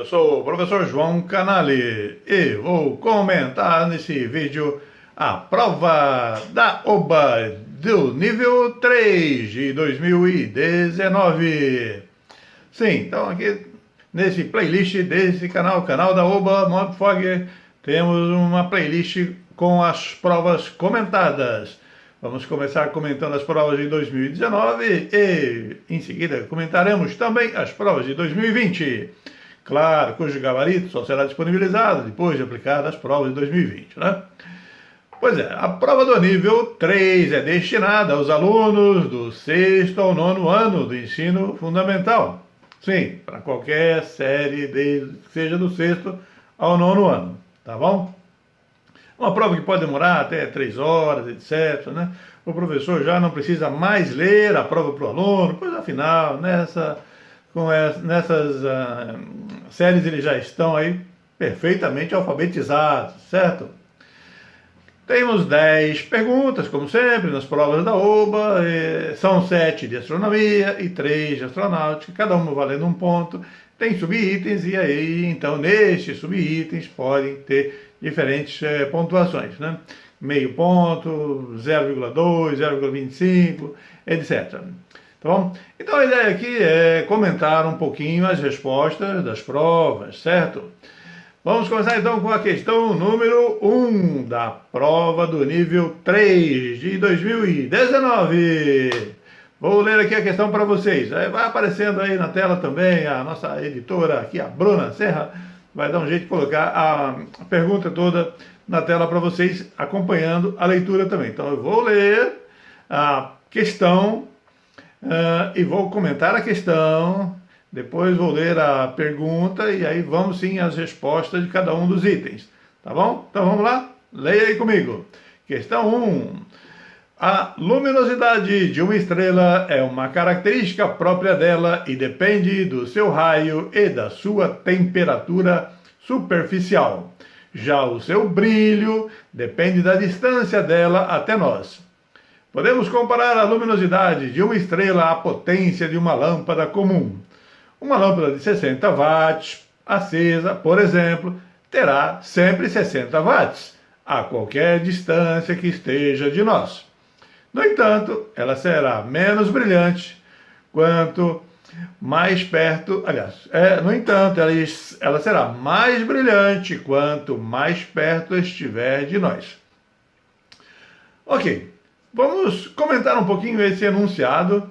eu sou o professor João Canali e vou comentar nesse vídeo a prova da OBA do nível 3 de 2019. Sim, então aqui nesse playlist desse canal da OBA Mobfog, temos uma playlist com as provas comentadas. Vamos começar comentando as provas de 2019 e, em seguida, comentaremos também as provas de 2020. Claro, cujo gabarito só será disponibilizado depois de aplicar as provas de 2020, né? Pois é, a prova do nível 3 é destinada aos alunos do 6º ao 9º ano do ensino fundamental. Sim, para qualquer série, desde que seja do 6º ao 9º ano, tá bom? Uma prova que pode demorar até 3 horas, etc, né? O professor já não precisa mais ler a prova para o aluno, pois afinal, nessas séries eles já estão aí perfeitamente alfabetizados, certo? Temos 10 perguntas, como sempre, nas provas da OBA, são 7 de astronomia e 3 de astronáutica, cada uma valendo um ponto. Tem subitens e aí, então, nestes subitens podem ter diferentes pontuações, né? Meio ponto, 0,2, 0,25, etc. Tá bom? Então a ideia aqui é comentar um pouquinho as respostas das provas, certo? Vamos começar então com a questão número 1 da prova do nível 3 de 2019. Vou ler aqui a questão para vocês. Vai aparecendo aí na tela também a nossa editora aqui, a Bruna Serra, vai dar um jeito de colocar a pergunta toda na tela para vocês, acompanhando a leitura também. Então eu vou ler a questão e vou comentar a questão, depois vou ler a pergunta e aí vamos sim às respostas de cada um dos itens. Tá bom? Então vamos lá? Leia aí comigo. Questão 1. A luminosidade de uma estrela é uma característica própria dela e depende do seu raio e da sua temperatura superficial. Já o seu brilho depende da distância dela até nós. Podemos comparar a luminosidade de uma estrela à potência de uma lâmpada comum. Uma lâmpada de 60 watts acesa, por exemplo, terá sempre 60 watts, a qualquer distância que esteja de nós. No entanto, ela será menos brilhante quanto mais perto, ela será mais brilhante quanto mais perto estiver de nós. Ok, vamos comentar um pouquinho esse enunciado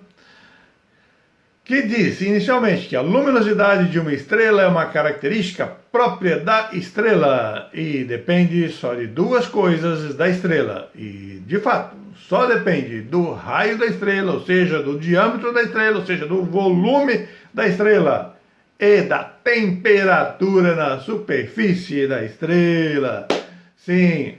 que diz inicialmente que a luminosidade de uma estrela é uma característica própria da estrela e depende só de duas coisas da estrela. E, de fato, só depende do raio da estrela, ou seja, do diâmetro da estrela, ou seja, do volume da estrela e da temperatura na superfície da estrela. Sim,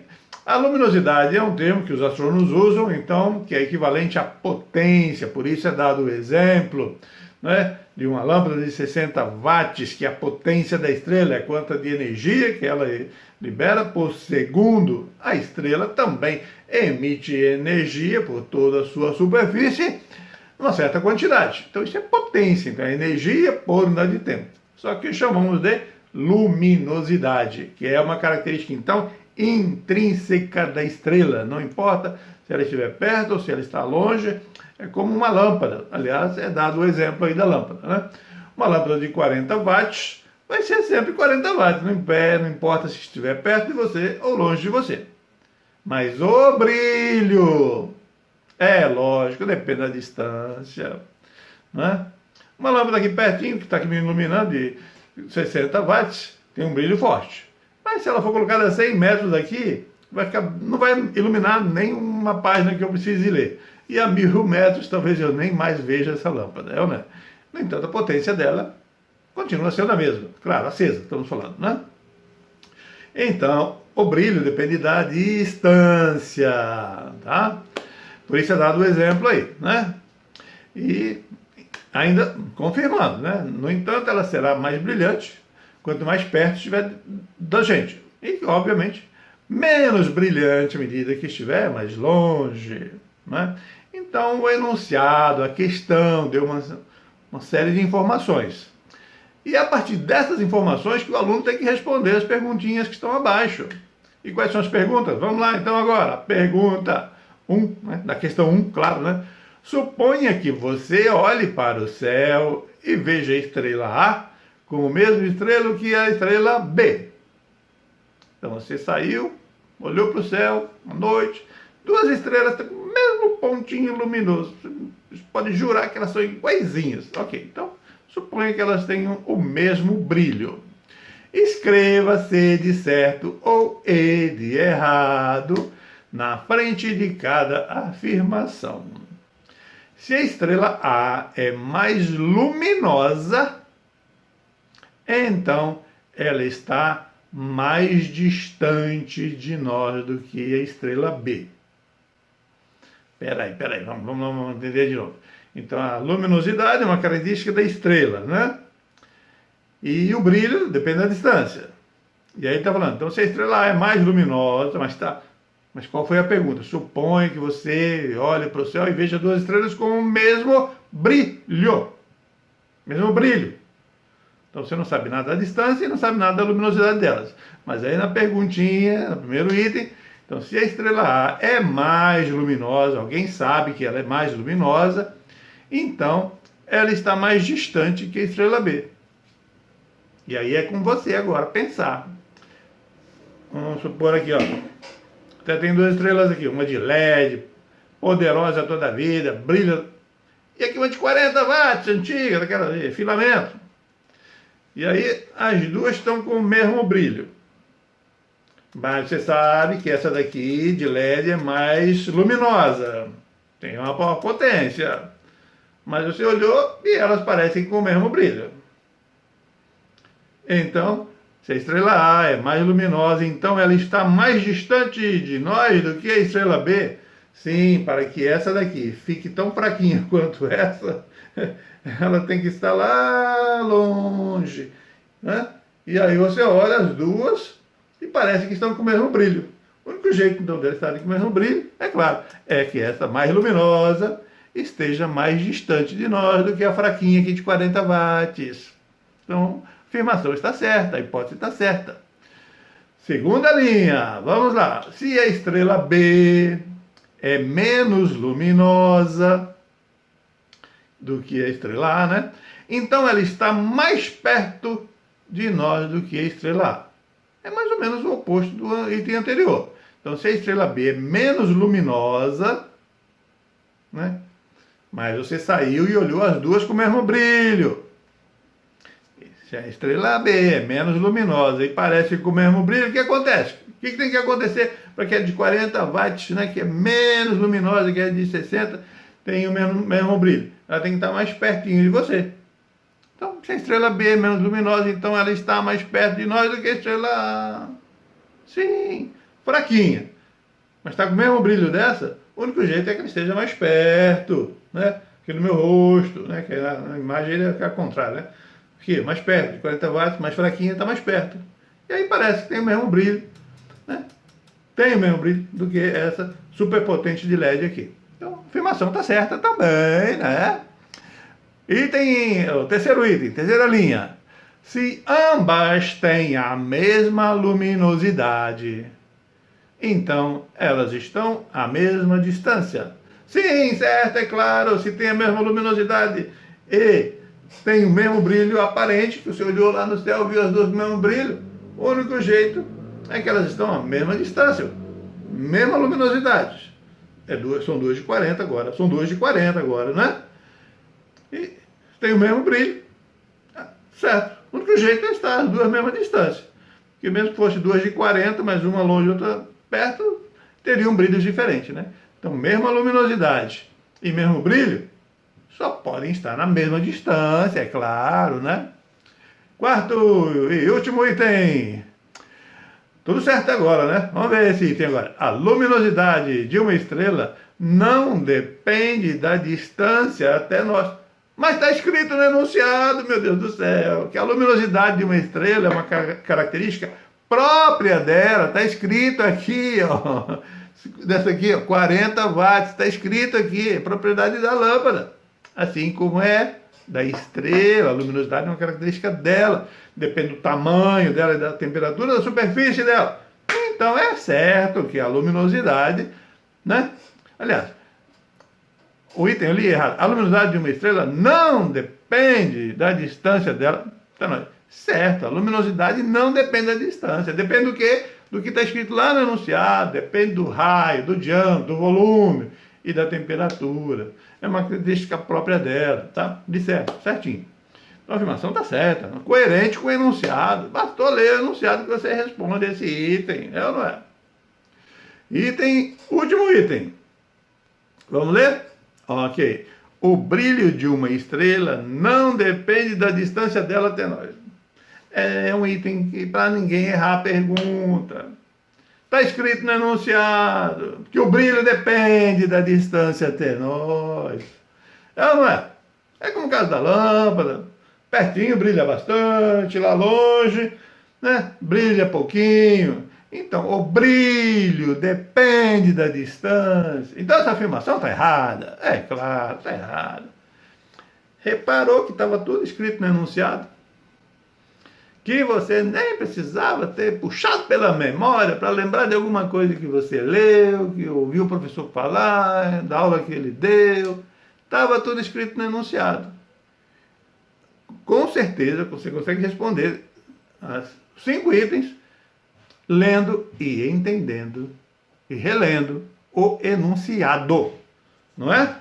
a luminosidade é um termo que os astrônomos usam, então, que é equivalente à potência, por isso é dado o exemplo, né, de uma lâmpada de 60 watts, que a potência da estrela é quanta de energia que ela libera por segundo. A estrela também emite energia por toda a sua superfície, uma certa quantidade. Então isso é potência, então é energia por unidade de tempo. Só que chamamos de luminosidade, que é uma característica, então, intrínseca da estrela. Não importa se ela estiver perto ou se ela está longe, é como uma lâmpada. Aliás, é dado o exemplo aí da lâmpada, né? Uma lâmpada de 40 watts vai ser sempre 40 watts, não importa se estiver perto de você ou longe de você. Mas o brilho, é lógico, depende da distância, né? Uma lâmpada aqui pertinho, que está aqui me iluminando, de 60 watts, tem um brilho forte. Mas se ela for colocada a 100 metros daqui, não vai iluminar nem uma página que eu precise ler. E a 1000 metros talvez eu nem mais veja essa lâmpada, é ou não é? No entanto, a potência dela continua sendo a mesma. Claro, acesa, estamos falando, né? Então, o brilho depende da distância, tá? Por isso é dado o exemplo aí, né? E ainda confirmando, né? No entanto, ela será mais brilhante quanto mais perto estiver da gente. E, obviamente, menos brilhante à medida que estiver mais longe, né? Então, o enunciado, a questão, deu uma série de informações. E é a partir dessas informações que o aluno tem que responder as perguntinhas que estão abaixo. E quais são as perguntas? Vamos lá então agora. Pergunta 1, né? Da questão 1, claro, né? Suponha que você olhe para o céu e veja a estrela A com o mesmo estrela que a estrela B. Então você saiu, olhou para o céu, à noite, duas estrelas com o mesmo pontinho luminoso. Você pode jurar que elas são iguaizinhas. Ok, então suponha que elas tenham o mesmo brilho. Escreva C de certo ou E de errado na frente de cada afirmação. Se a estrela A é mais luminosa, então ela está mais distante de nós do que a estrela B. Peraí, vamos entender de novo. Então a luminosidade é uma característica da estrela, né? E o brilho depende da distância. E aí está falando, então se a estrela A é mais luminosa, mas qual foi a pergunta? Suponha que você olhe para o céu e veja duas estrelas com o mesmo brilho. Mesmo brilho. Então você não sabe nada da distância e não sabe nada da luminosidade delas. Mas aí na perguntinha, no primeiro item, então se a estrela A é mais luminosa, alguém sabe que ela é mais luminosa, então ela está mais distante que a estrela B. E aí é com você agora pensar. Vamos supor aqui, ó. Até tem duas estrelas aqui, uma de LED, poderosa toda a vida, brilha. E aqui uma de 40 watts, antiga, daquela de filamento. E aí as duas estão com o mesmo brilho. Mas você sabe que essa daqui de LED é mais luminosa. Tem uma maior potência. Mas você olhou e elas parecem com o mesmo brilho. Então, se a estrela A é mais luminosa, então ela está mais distante de nós do que a estrela B. Sim, para que essa daqui fique tão fraquinha quanto essa, ela tem que estar lá longe, né? E aí você olha as duas e parece que estão com o mesmo brilho. O único jeito então delas estarem com o mesmo brilho, é claro, é que essa mais luminosa esteja mais distante de nós do que a fraquinha aqui de 40 watts. Então, a afirmação está certa, a hipótese está certa. Segunda linha, vamos lá. Se a estrela B é menos luminosa do que a estrela A, né? Então ela está mais perto de nós do que a estrela A. É mais ou menos o oposto do item anterior. Então, se a estrela B é menos luminosa, né? Mas você saiu e olhou as duas com o mesmo brilho. Se a estrela B é menos luminosa e parece com o mesmo brilho, o que acontece? O que tem que acontecer para que a de 40 watts, né, que é menos luminosa que a de 60, tenha o mesmo brilho? Ela tem que estar mais pertinho de você. Então, se a estrela B é menos luminosa, então ela está mais perto de nós do que a estrela A. Sim, fraquinha. Mas está com o mesmo brilho dessa, o único jeito é que ela esteja mais perto, né? Aqui no meu rosto, né? Que a imagem é a contrária, né? Aqui, mais perto, de 40 watts, mais fraquinha, está mais perto. E aí parece que tem o mesmo brilho, né? Tem o mesmo brilho do que essa superpotente de LED aqui. Então, a afirmação está certa também, né? O terceiro item, terceira linha. Se ambas têm a mesma luminosidade, então elas estão à mesma distância. Sim, certo, é claro, se tem a mesma luminosidade e tem o mesmo brilho aparente, que você olhou lá no céu, viu as duas com o mesmo brilho, o único jeito é que elas estão à mesma distância, mesma luminosidade. São duas de 40 agora, né? E tem o mesmo brilho, certo? O único jeito é estar as duas à mesma distância. Porque mesmo que fosse duas de 40, mas uma longe e outra perto, teriam brilhos diferentes, né? Então, mesma luminosidade e mesmo brilho, só podem estar na mesma distância, é claro, né? Quarto e último item. Tudo certo agora, né? Vamos ver esse item agora. A luminosidade de uma estrela não depende da distância até nós. Mas está escrito no enunciado, meu Deus do céu, que a luminosidade de uma estrela é uma característica própria dela. Está escrito aqui, ó. Dessa aqui, ó, 40 watts. Está escrito aqui, propriedade da lâmpada. Assim como é da estrela, a luminosidade é uma característica dela, depende do tamanho dela e da temperatura da superfície dela. Então é certo que a luminosidade, né? Aliás, o item eu li errado. A luminosidade de uma estrela não depende da distância dela. Então, certo, a luminosidade não depende da distância. Depende do quê? Do que está escrito lá no enunciado. Depende do raio, do diâmetro, do volume e da temperatura. É uma característica própria dela, tá? De certo, certinho. Então a afirmação está certa, coerente com o enunciado. Bastou ler o enunciado que você responde esse item, é ou não é? Último item. Vamos ler? Ok. O brilho de uma estrela não depende da distância dela até nós. É um item que para ninguém errar a pergunta. Está escrito no enunciado que o brilho depende da distância até nós. É ou não é? É como o caso da lâmpada. Pertinho brilha bastante, lá longe, né, brilha pouquinho. Então, o brilho depende da distância. Então, essa afirmação está errada. É claro, está errada. Reparou que estava tudo escrito no enunciado? Que você nem precisava ter puxado pela memória para lembrar de alguma coisa que você leu, que ouviu o professor falar, da aula que ele deu. Estava tudo escrito no enunciado. Com certeza você consegue responder os 5 itens lendo e entendendo e relendo o enunciado, não é?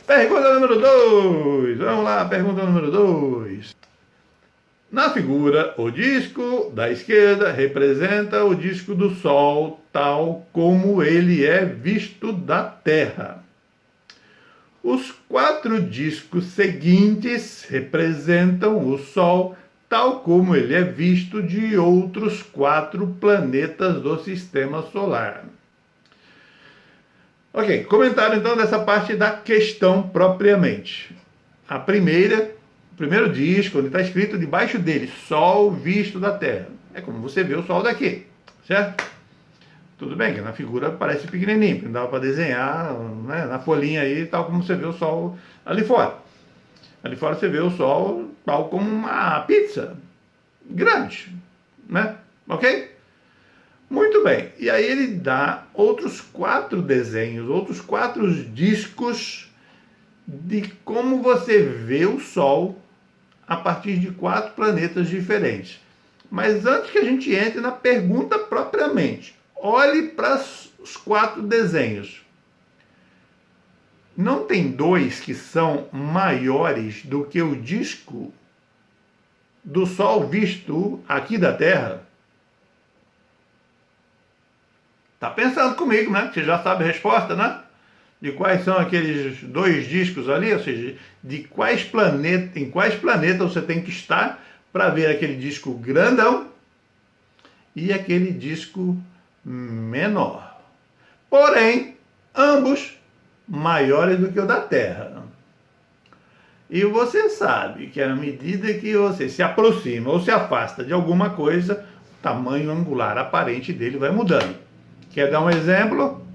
Pergunta número 2. Vamos lá, pergunta número 2. Na figura, o disco da esquerda representa o disco do Sol, tal como ele é visto da Terra. Os 4 discos seguintes representam o Sol, tal como ele é visto de outros 4 planetas do Sistema Solar. Ok, comentário então dessa parte da questão propriamente. O primeiro disco, onde está escrito debaixo dele, Sol visto da Terra. É como você vê o Sol daqui, certo? Tudo bem que na figura parece pequenininho, porque não dava para desenhar, né, na folhinha aí, tal como você vê o Sol ali fora. Ali fora você vê o Sol tal como uma pizza grande, né? Ok? Muito bem. E aí ele dá outros 4 desenhos, outros 4 discos de como você vê o Sol a partir de 4 planetas diferentes. Mas antes que a gente entre na pergunta propriamente, olhe para os 4 desenhos. Não tem 2 que são maiores do que o disco do Sol visto aqui da Terra? Tá pensando comigo, né? Você já sabe a resposta, né? De quais são aqueles 2 discos ali, ou seja, de quais planetas, em quais planetas você tem que estar para ver aquele disco grandão e aquele disco menor. Porém, ambos maiores do que o da Terra. E você sabe que à medida que você se aproxima ou se afasta de alguma coisa, o tamanho angular aparente dele vai mudando. Quer dar um exemplo?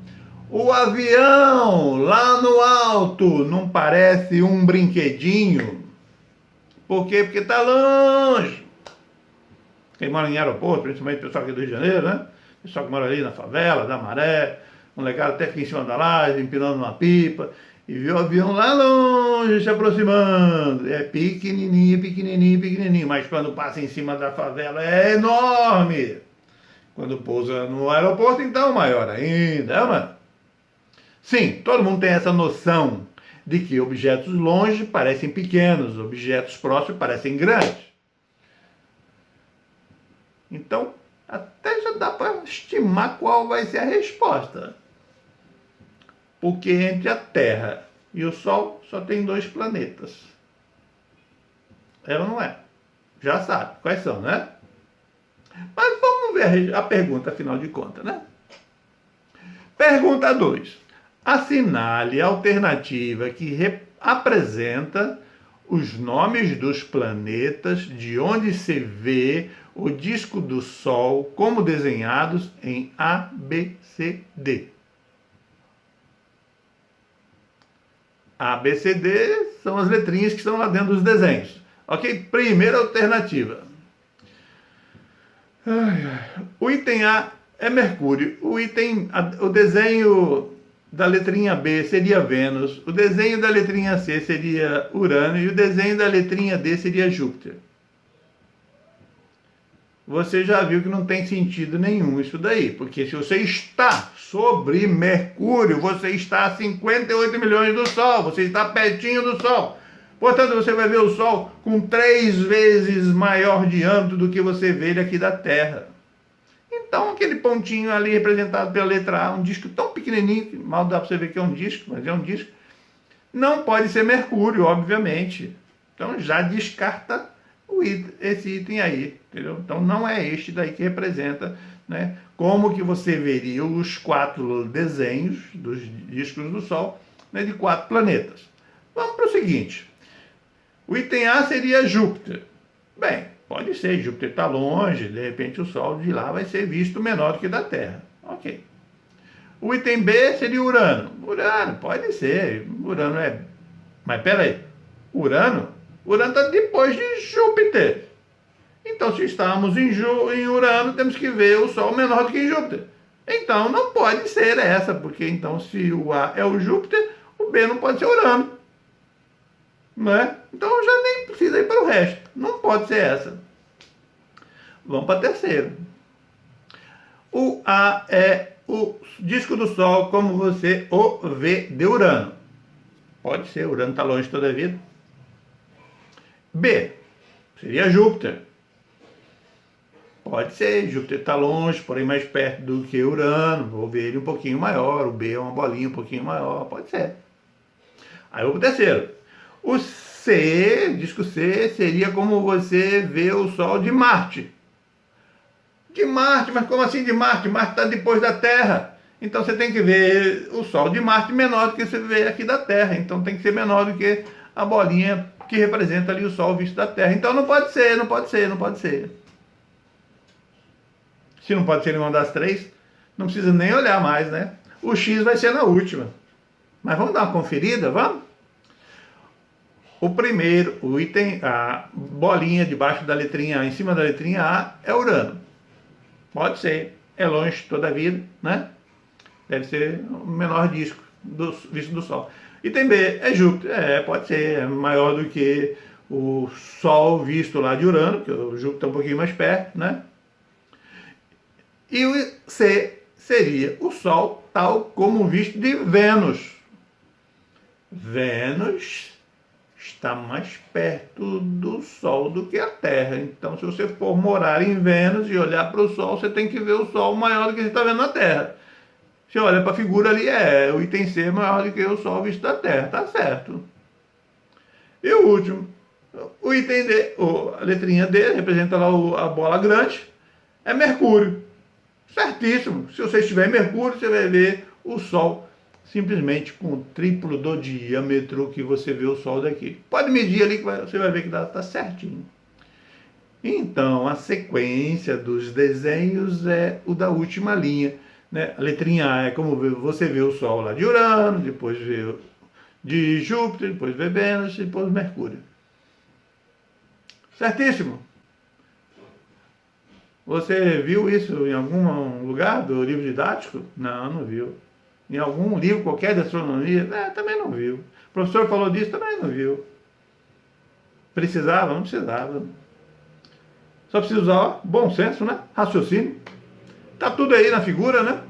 O avião lá no alto não parece um brinquedinho? Por quê? Porque está longe. Quem mora em aeroporto, principalmente o pessoal aqui do Rio de Janeiro, né? O pessoal que mora ali na favela, da Maré, um legado até fica em cima da laje, empinando uma pipa, e viu o avião lá longe se aproximando. É pequenininho, pequenininho, pequenininho, mas quando passa em cima da favela é enorme. Quando pousa no aeroporto, então maior ainda, é, mano? Sim, todo mundo tem essa noção de que objetos longe parecem pequenos, objetos próximos parecem grandes. Então, até já dá para estimar qual vai ser a resposta. Porque entre a Terra e o Sol só tem 2 planetas. É ou não é? Já sabe quais são, né? Mas vamos ver a pergunta, afinal de contas, né? Pergunta 2. Assinale a alternativa que apresenta os nomes dos planetas de onde se vê o disco do Sol como desenhados em A, B, C, D. A, B, C, D são as letrinhas que estão lá dentro dos desenhos. Ok? Primeira alternativa. O item A é Mercúrio. O desenho da letrinha B seria Vênus. O desenho da letrinha C seria Urano. E o desenho da letrinha D seria Júpiter. Você já viu que não tem sentido nenhum isso daí. Porque se você está sobre Mercúrio, você está a 58 milhões do Sol. Você está pertinho do Sol. Portanto, você vai ver o Sol com 3 vezes maior diâmetro do que você vê ele aqui da Terra. Então, aquele pontinho ali representado pela letra A, um disco tão pequenininho, que mal dá para você ver que é um disco, mas é um disco, não pode ser Mercúrio, obviamente. Então, já descarta esse item aí, entendeu? Então, não é este daí que representa, né? Como que você veria os 4 desenhos dos discos do Sol, né, de 4 planetas. Vamos para o seguinte. O item A seria Júpiter. Bem, pode ser, Júpiter está longe, de repente o Sol de lá vai ser visto menor do que da Terra. Ok. O item B seria Urano. Urano, pode ser. Urano é... Mas peraí, Urano está depois de Júpiter. Então, se estamos em Urano, temos que ver o Sol menor do que em Júpiter. Então, não pode ser essa, porque então se o A é o Júpiter, o B não pode ser Urano. Né? Então já nem precisa ir para o resto. Não pode ser essa. Vamos para a terceira. O A é o disco do Sol como você o vê de Urano. Pode ser, Urano está longe toda a vida. B seria Júpiter. Pode ser, Júpiter está longe, porém mais perto do que Urano. Vou ver ele um pouquinho maior. O B é uma bolinha um pouquinho maior. Pode ser. Aí eu vou para o terceiro. O C, disco C, seria como você vê o Sol de Marte. De Marte, mas como assim de Marte? Marte está depois da Terra. Então você tem que ver o Sol de Marte menor do que você vê aqui da Terra. Então tem que ser menor do que a bolinha que representa ali o Sol visto da Terra. Então não pode ser, não pode ser, não pode ser. Se não pode ser nenhuma das 3, não precisa nem olhar mais, né? O X vai ser na última. Mas vamos dar uma conferida, vamos? O primeiro, o item, a bolinha debaixo da letrinha A, em cima da letrinha A, é Urano. Pode ser, é longe toda a vida, né? Deve ser o menor disco visto do Sol. Item B é Júpiter, pode ser, é maior do que o Sol visto lá de Urano, porque o Júpiter está um pouquinho mais perto, né? E o C seria o Sol tal como visto de Vênus. Vênus está mais perto do Sol do que a Terra. Então, se você for morar em Vênus e olhar para o Sol, você tem que ver o Sol maior do que você está vendo na Terra. Você olha para a figura ali, o item C é maior do que o Sol visto da Terra. Tá certo. E o último, o item D, a letrinha D, representa lá a bola grande, é Mercúrio. Certíssimo. Se você estiver em Mercúrio, você vai ver o Sol simplesmente com o triplo do diâmetro que você vê o Sol daqui. Pode medir ali que você vai ver que está certinho. Então, a sequência dos desenhos é o da última linha, né? A letrinha A é como você vê o Sol lá de Urano, depois vê de Júpiter, depois vê Vênus, depois Mercúrio. Certíssimo? Você viu isso em algum lugar do livro didático? Não, não viu. Em algum livro qualquer de astronomia? Também não viu. O professor falou disso? Também não viu. Precisava? Não precisava. Só precisa usar bom senso, né? Raciocínio. Tá tudo aí na figura, né?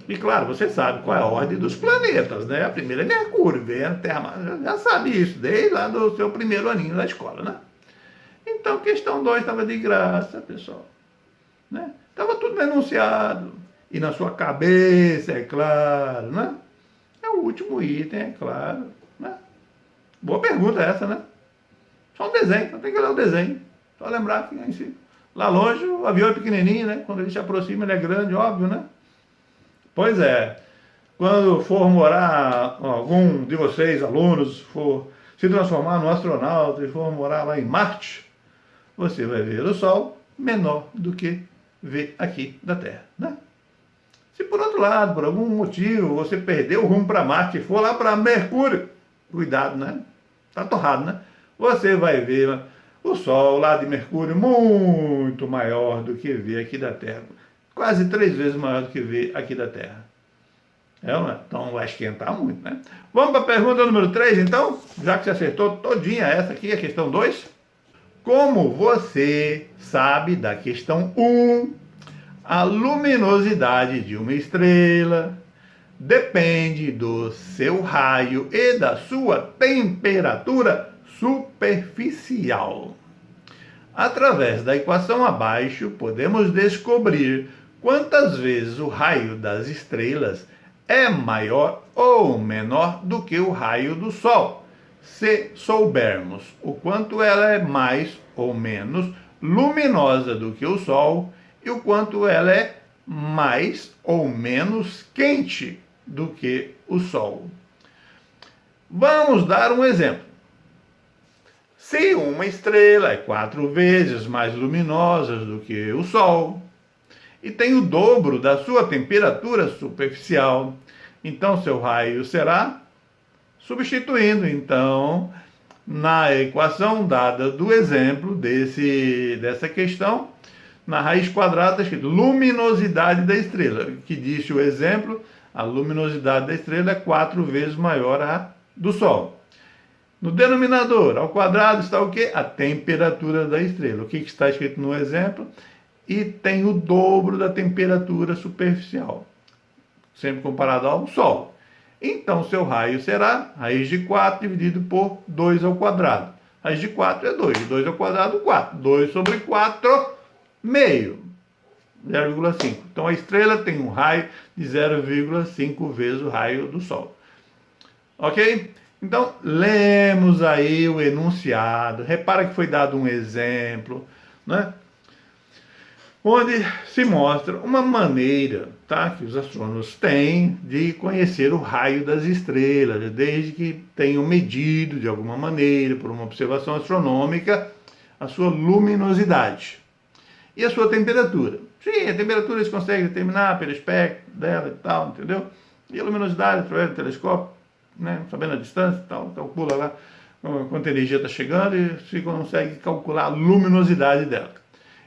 E claro, você sabe qual é a ordem dos planetas, né? A primeira é Mercúrio, Vênus, Terra, já sabe isso, desde lá do seu primeiro aninho da escola, né? Então, questão 2 estava de graça, pessoal. Né? Estava tudo enunciado. E na sua cabeça, é claro, né? É o último item, é claro. Né? Boa pergunta essa, né? Só um desenho, só tem que olhar o desenho. Só lembrar que lá longe o avião é pequenininho, né? Quando ele se aproxima, ele é grande, óbvio, né? Pois é. Quando for morar, algum de vocês, alunos, for se transformar no astronauta e for morar lá em Marte, você vai ver o Sol menor do que vê aqui da Terra, né? Se por outro lado, por algum motivo, você perdeu o rumo para Marte e for lá para Mercúrio, cuidado, né? está torrado, né? Você vai ver o Sol lá de Mercúrio muito maior do que vê aqui da Terra. Quase 3 vezes maior do que vê aqui da Terra. Então vai esquentar muito, né? Vamos para a pergunta número 3, então? Já que você acertou todinha essa aqui, a questão 2. Como você sabe da questão 1, a luminosidade de uma estrela depende do seu raio e da sua temperatura superficial. Através da equação abaixo, podemos descobrir quantas vezes o raio das estrelas é maior ou menor do que o raio do Sol, se soubermos o quanto ela é mais ou menos luminosa do que o Sol e o quanto ela é mais ou menos quente do que o Sol. Vamos dar um exemplo. Se uma estrela é 4 vezes mais luminosa do que o Sol e tem o dobro da sua temperatura superficial, então seu raio será substituindo, então, na equação dada do exemplo dessa questão, na raiz quadrada está escrito luminosidade da estrela, que disse o exemplo, a luminosidade da estrela é 4 vezes maior a do Sol. No denominador, ao quadrado, está o quê? A temperatura da estrela. O que está escrito no exemplo? E tem o dobro da temperatura superficial, sempre comparado ao Sol. Então, seu raio será raiz de 4 dividido por 2 ao quadrado. Raiz de 4 é 2. 2 ao quadrado, 4. 2 sobre 4, meio. 0,5. Então, a estrela tem um raio de 0,5 vezes o raio do Sol. Ok? Então, lemos aí o enunciado. Repara que foi dado um exemplo, né? Onde se mostra uma maneira, tá, que os astrônomos têm de conhecer o raio das estrelas, desde que tenham medido de alguma maneira, por uma observação astronômica, a sua luminosidade e a sua temperatura. Sim, a temperatura eles conseguem determinar pelo espectro dela e tal, entendeu? E a luminosidade através do telescópio, né, sabendo a distância e tal, calcula lá quanta energia está chegando e se consegue calcular a luminosidade dela.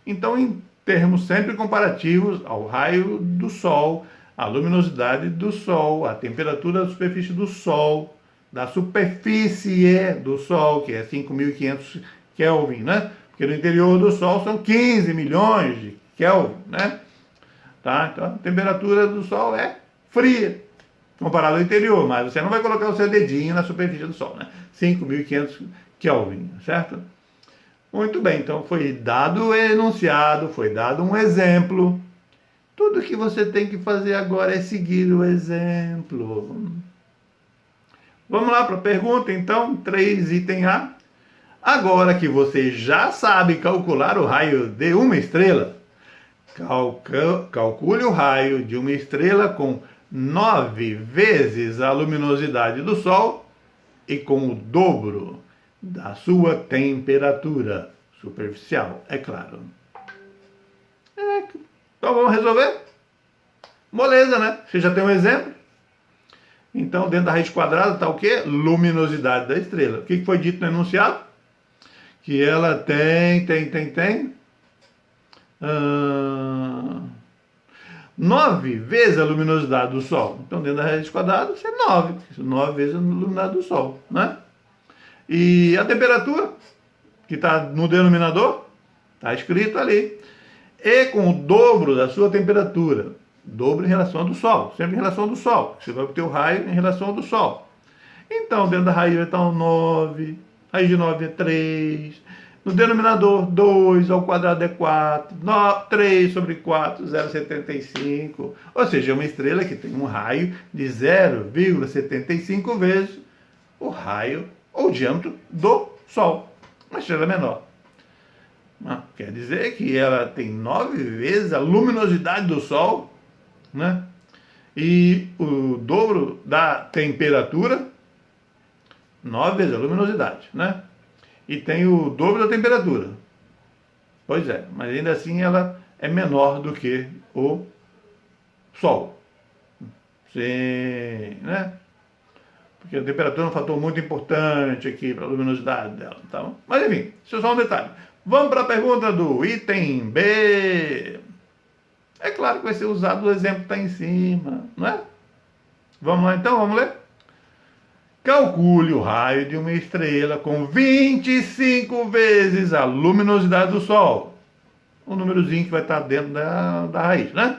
Então, em termos sempre comparativos ao raio do Sol, a luminosidade do Sol, a temperatura da superfície do Sol, da superfície do Sol, que é 5.500 Kelvin, né? Porque no interior do Sol são 15 milhões de Kelvin, né? Tá? Então, a temperatura do Sol é fria, comparado ao interior, mas você não vai colocar o seu dedinho na superfície do Sol, né? 5.500 Kelvin, certo? Muito bem, então foi dado o enunciado, foi dado um exemplo. Tudo que você tem que fazer agora é seguir o exemplo. Vamos lá para a pergunta, então, 3, item A. Agora que você já sabe calcular o raio de uma estrela, calcule o raio de uma estrela com 9 vezes a luminosidade do Sol e com o dobro da sua temperatura superficial, é claro. Então vamos resolver? Moleza, né? Você já tem um exemplo? Então, dentro da raiz quadrada está o quê? Luminosidade da estrela. O que foi dito no enunciado? Que ela tem 9 vezes a luminosidade do Sol. Então, dentro da raiz quadrada, isso é 9. 9 vezes a luminosidade do Sol, né? E a temperatura, que está no denominador, está escrito ali. E com o dobro da sua temperatura. Dobro em relação ao do Sol. Sempre em relação ao do Sol. Você vai obter o raio em relação ao do Sol. Então, dentro da raiz vai estar um 9. Raiz de 9 é 3. No denominador, 2 ao quadrado é 4. 3 sobre 4, 0,75. Ou seja, é uma estrela que tem um raio de 0,75 vezes o raio ou o diâmetro do Sol. Uma estrela menor. Quer dizer que ela tem 9 vezes a luminosidade do Sol, né? E o dobro da temperatura, 9 vezes a luminosidade, né? E tem o dobro da temperatura. Pois é, mas ainda assim ela é menor do que o Sol. Sim, né? porque a temperatura é um fator muito importante aqui para a luminosidade dela. Então, mas enfim, isso é só um detalhe. Vamos para a pergunta do item B. É claro que vai ser usado o exemplo que está em cima, não é? Vamos lá então, vamos ler? Calcule o raio de uma estrela com 25 vezes a luminosidade do Sol. O númerozinho que vai estar dentro da raiz, né?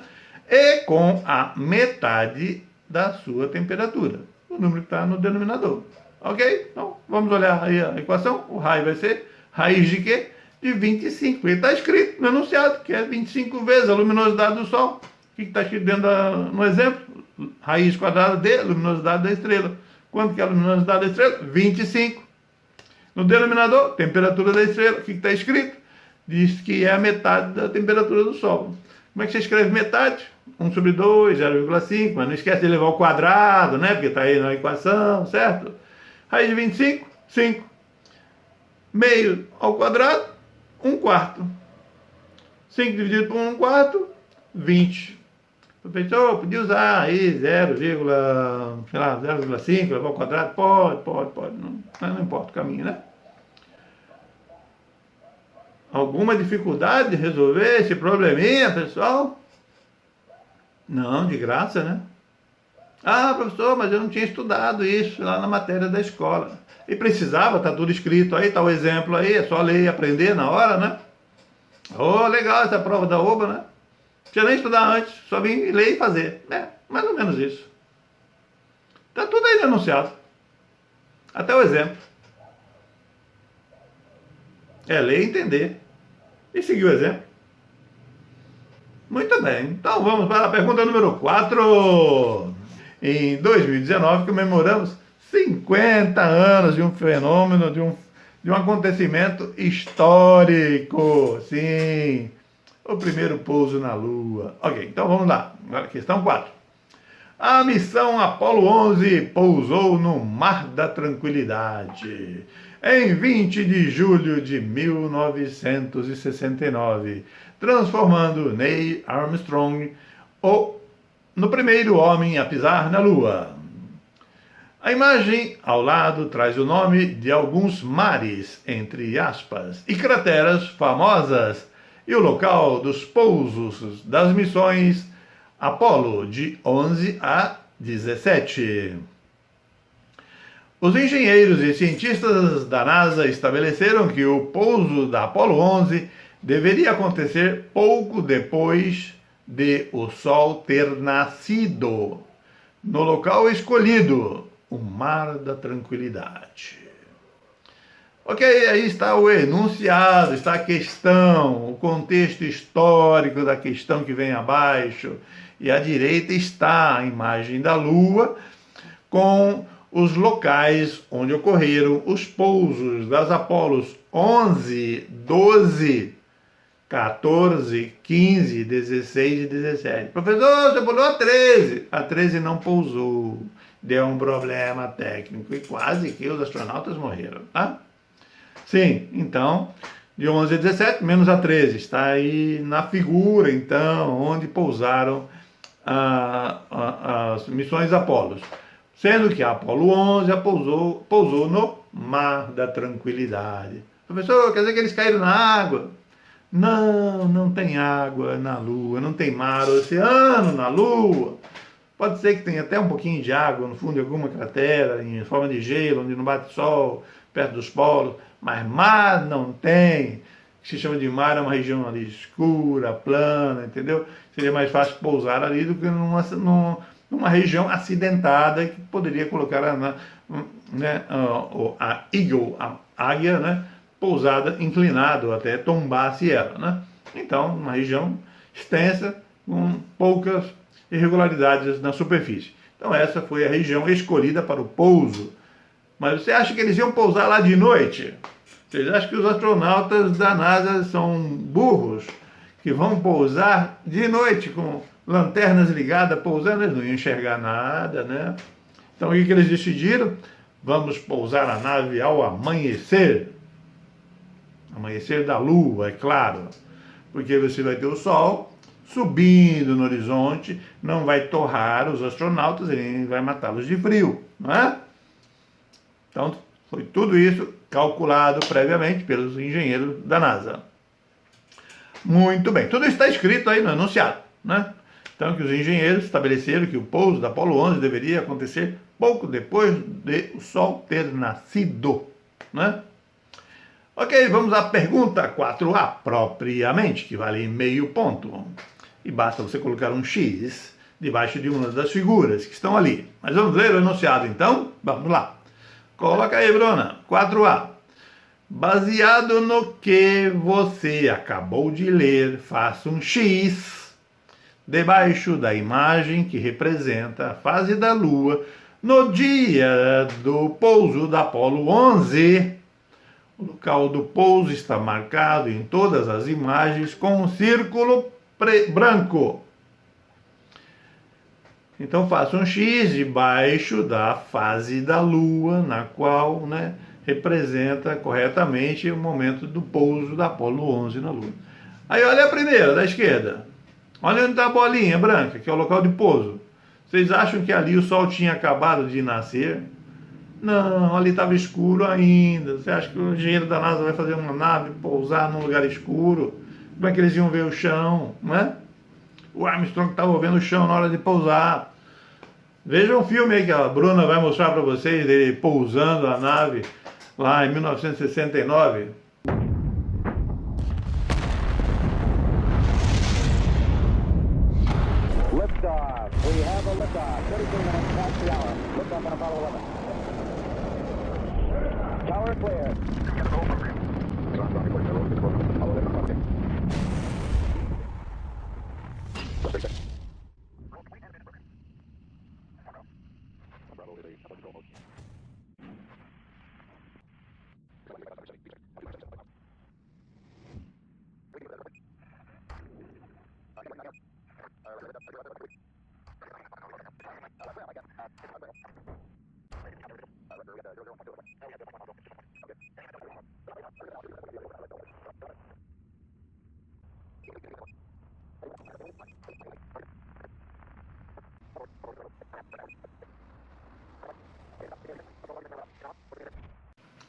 E com a metade da sua temperatura. O número que está no denominador. Ok? Então, vamos olhar aí a equação. O raio vai ser raiz de quê? De 25. Porque está escrito no enunciado que é 25 vezes a luminosidade do Sol. O que está escrito no exemplo? Raiz quadrada de luminosidade da estrela. Quanto que é a luminosidade da estrela? 25. No denominador, temperatura da estrela. O que está escrito? Diz que é a metade da temperatura do Sol. Como é que você escreve metade? 1 sobre 2, 0,5, mas não esquece de levar ao quadrado, né? Porque está aí na equação, certo? Raiz de 25, 5. Meio ao quadrado, 1 quarto. 5 dividido por 1 quarto, 20. O professor podia usar aí 0,5, levar ao quadrado? Pode. Não importa o caminho, né? Alguma dificuldade de resolver esse probleminha, pessoal? Não, de graça, né? Ah, professor, mas eu não tinha estudado isso lá na matéria da escola. E precisava, tá tudo escrito aí, tá o exemplo aí, é só ler e aprender na hora, né? Oh, legal essa prova da OBA, né? Não precisa nem estudar antes, só vir ler e fazer. É, mais ou menos isso. Tá tudo aí denunciado. Até o exemplo. É ler e entender. E seguir o exemplo. Muito bem. Então vamos para a pergunta número 4. Em 2019 comemoramos 50 anos de um fenômeno, de um acontecimento histórico. Sim. O primeiro pouso na Lua. Ok, então vamos lá. Agora, questão 4. A missão Apollo 11 pousou no Mar da Tranquilidade em 20 de julho de 1969, transformando Neil Armstrong no primeiro homem a pisar na Lua. A imagem ao lado traz o nome de alguns mares, entre aspas, e crateras famosas, e o local dos pousos das missões Apollo de 11 a 17. Os engenheiros e cientistas da NASA estabeleceram que o pouso da Apollo 11 deveria acontecer pouco depois de o Sol ter nascido, no local escolhido, o Mar da Tranquilidade. Ok, aí está o enunciado, está a questão, o contexto histórico da questão que vem abaixo. E à direita está a imagem da Lua com os locais onde ocorreram os pousos das Apolos 11, 12, 14, 15, 16 e 17. Professor, você pulou a 13. A 13 não pousou. Deu um problema técnico e quase que os astronautas morreram, tá? Sim, então, de 11 a 17, menos a 13. Está aí na figura, então, onde pousaram as missões Apolos. Sendo que a Apolo 11 pousou no Mar da Tranquilidade. Professor, quer dizer que eles caíram na água? Não, não tem água na Lua, não tem mar, oceano na Lua. Pode ser que tenha até um pouquinho de água no fundo de alguma cratera, em forma de gelo, onde não bate sol, perto dos polos, mas mar não tem. O que se chama de mar é uma região ali escura, plana, entendeu? Seria mais fácil pousar ali do que numa região acidentada que poderia colocar a Eagle, a águia, né, pousada, inclinada, ou até tombasse ela, né? Então, uma região extensa, com poucas irregularidades na superfície. Então, essa foi a região escolhida para o pouso. Mas você acha que eles iam pousar lá de noite? Vocês acham que os astronautas da NASA são burros, que vão pousar de noite com lanternas ligadas, pousando? Eles não iam enxergar nada, né? Então, o que eles decidiram? Vamos pousar a nave ao amanhecer. Amanhecer da Lua, é claro. Porque você vai ter o Sol subindo no horizonte, não vai torrar os astronautas, ele vai matá-los de frio, não é? Então, foi tudo isso calculado previamente pelos engenheiros da NASA. Muito bem, tudo isso está escrito aí no enunciado, né? Então, que os engenheiros estabeleceram que o pouso da Apollo 11 deveria acontecer pouco depois de o Sol ter nascido, né? Ok, vamos à pergunta 4A, propriamente, que vale meio ponto. E basta você colocar um X debaixo de uma das figuras que estão ali. Mas vamos ler o enunciado, então? Vamos lá. Coloca aí, Bruna. 4A. Baseado no que você acabou de ler, faça um X debaixo da imagem que representa a fase da Lua no dia do pouso da Apollo 11. O local do pouso está marcado em todas as imagens com um círculo branco. Então faça um X debaixo da fase da Lua, na qual, né, representa corretamente o momento do pouso da Apollo 11 na Lua. Aí olha a primeira, da esquerda. Olha onde está a bolinha branca, que é o local de pouso. Vocês acham que ali o Sol tinha acabado de nascer? Não, ali estava escuro ainda. Você acha que o engenheiro da NASA vai fazer uma nave pousar num lugar escuro? Como é que eles iam ver o chão, né? O Armstrong estava vendo o chão na hora de pousar. Veja um filme aí que a Bruna vai mostrar para vocês, dele pousando a nave lá em 1969. Liftoff. We have a liftoff. 32 minutes past the hour. Liftoff on Apollo 11. Tower clear.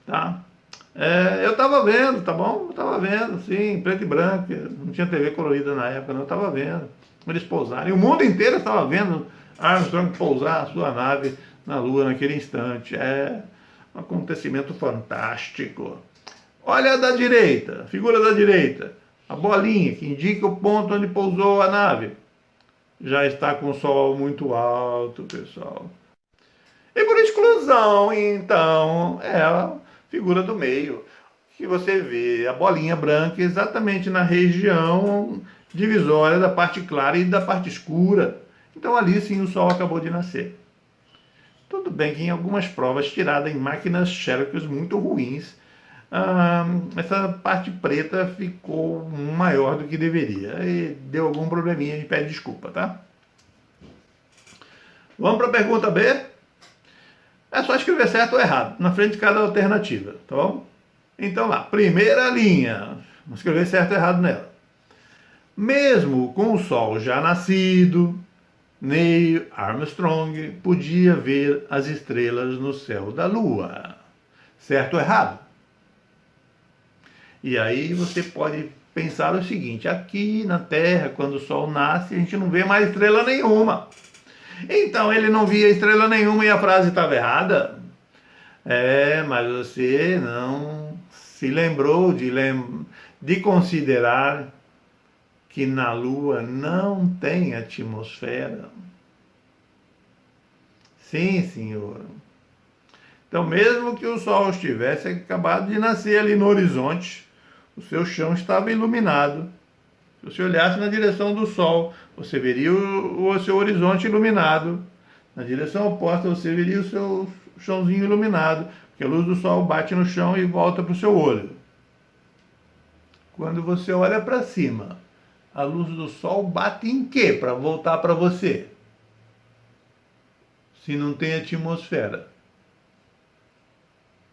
Tá? Eu estava vendo, tá bom? Eu estava vendo, sim, preto e branco. Não tinha TV colorida na época, não. Eu estava vendo. Eles pousaram. E o mundo inteiro estava vendo Armstrong pousar a sua nave na Lua naquele instante. É um acontecimento fantástico. Olha a da direita, a figura da direita. A bolinha que indica o ponto onde pousou a nave. Já está com o Sol muito alto, pessoal. E por exclusão, então, é a figura do meio, que você vê a bolinha branca exatamente na região divisória da parte clara e da parte escura. Então ali sim o Sol acabou de nascer. Tudo bem que em algumas provas tiradas em máquinas Xerox muito ruins, essa parte preta ficou maior do que deveria. E deu algum probleminha, a gente pede desculpa, tá? Vamos para a pergunta B? É só escrever certo ou errado, na frente de cada alternativa, tá bom? Então lá, primeira linha, vamos escrever certo ou errado nela. Mesmo com o Sol já nascido, Neil Armstrong podia ver as estrelas no céu da Lua. Certo ou errado? E aí você pode pensar o seguinte, aqui na Terra, quando o Sol nasce, a gente não vê mais estrela nenhuma. Então ele não via estrela nenhuma e a frase estava errada? Mas você não se lembrou de considerar que na Lua não tem atmosfera? Sim, senhor. Então, mesmo que o Sol estivesse acabado de nascer ali no horizonte, o seu chão estava iluminado. Se você olhasse na direção do Sol, você veria o seu horizonte iluminado. Na direção oposta, você veria o seu chãozinho iluminado, porque a luz do Sol bate no chão e volta para o seu olho. Quando você olha para cima, a luz do Sol bate em quê para voltar para você? Se não tem atmosfera.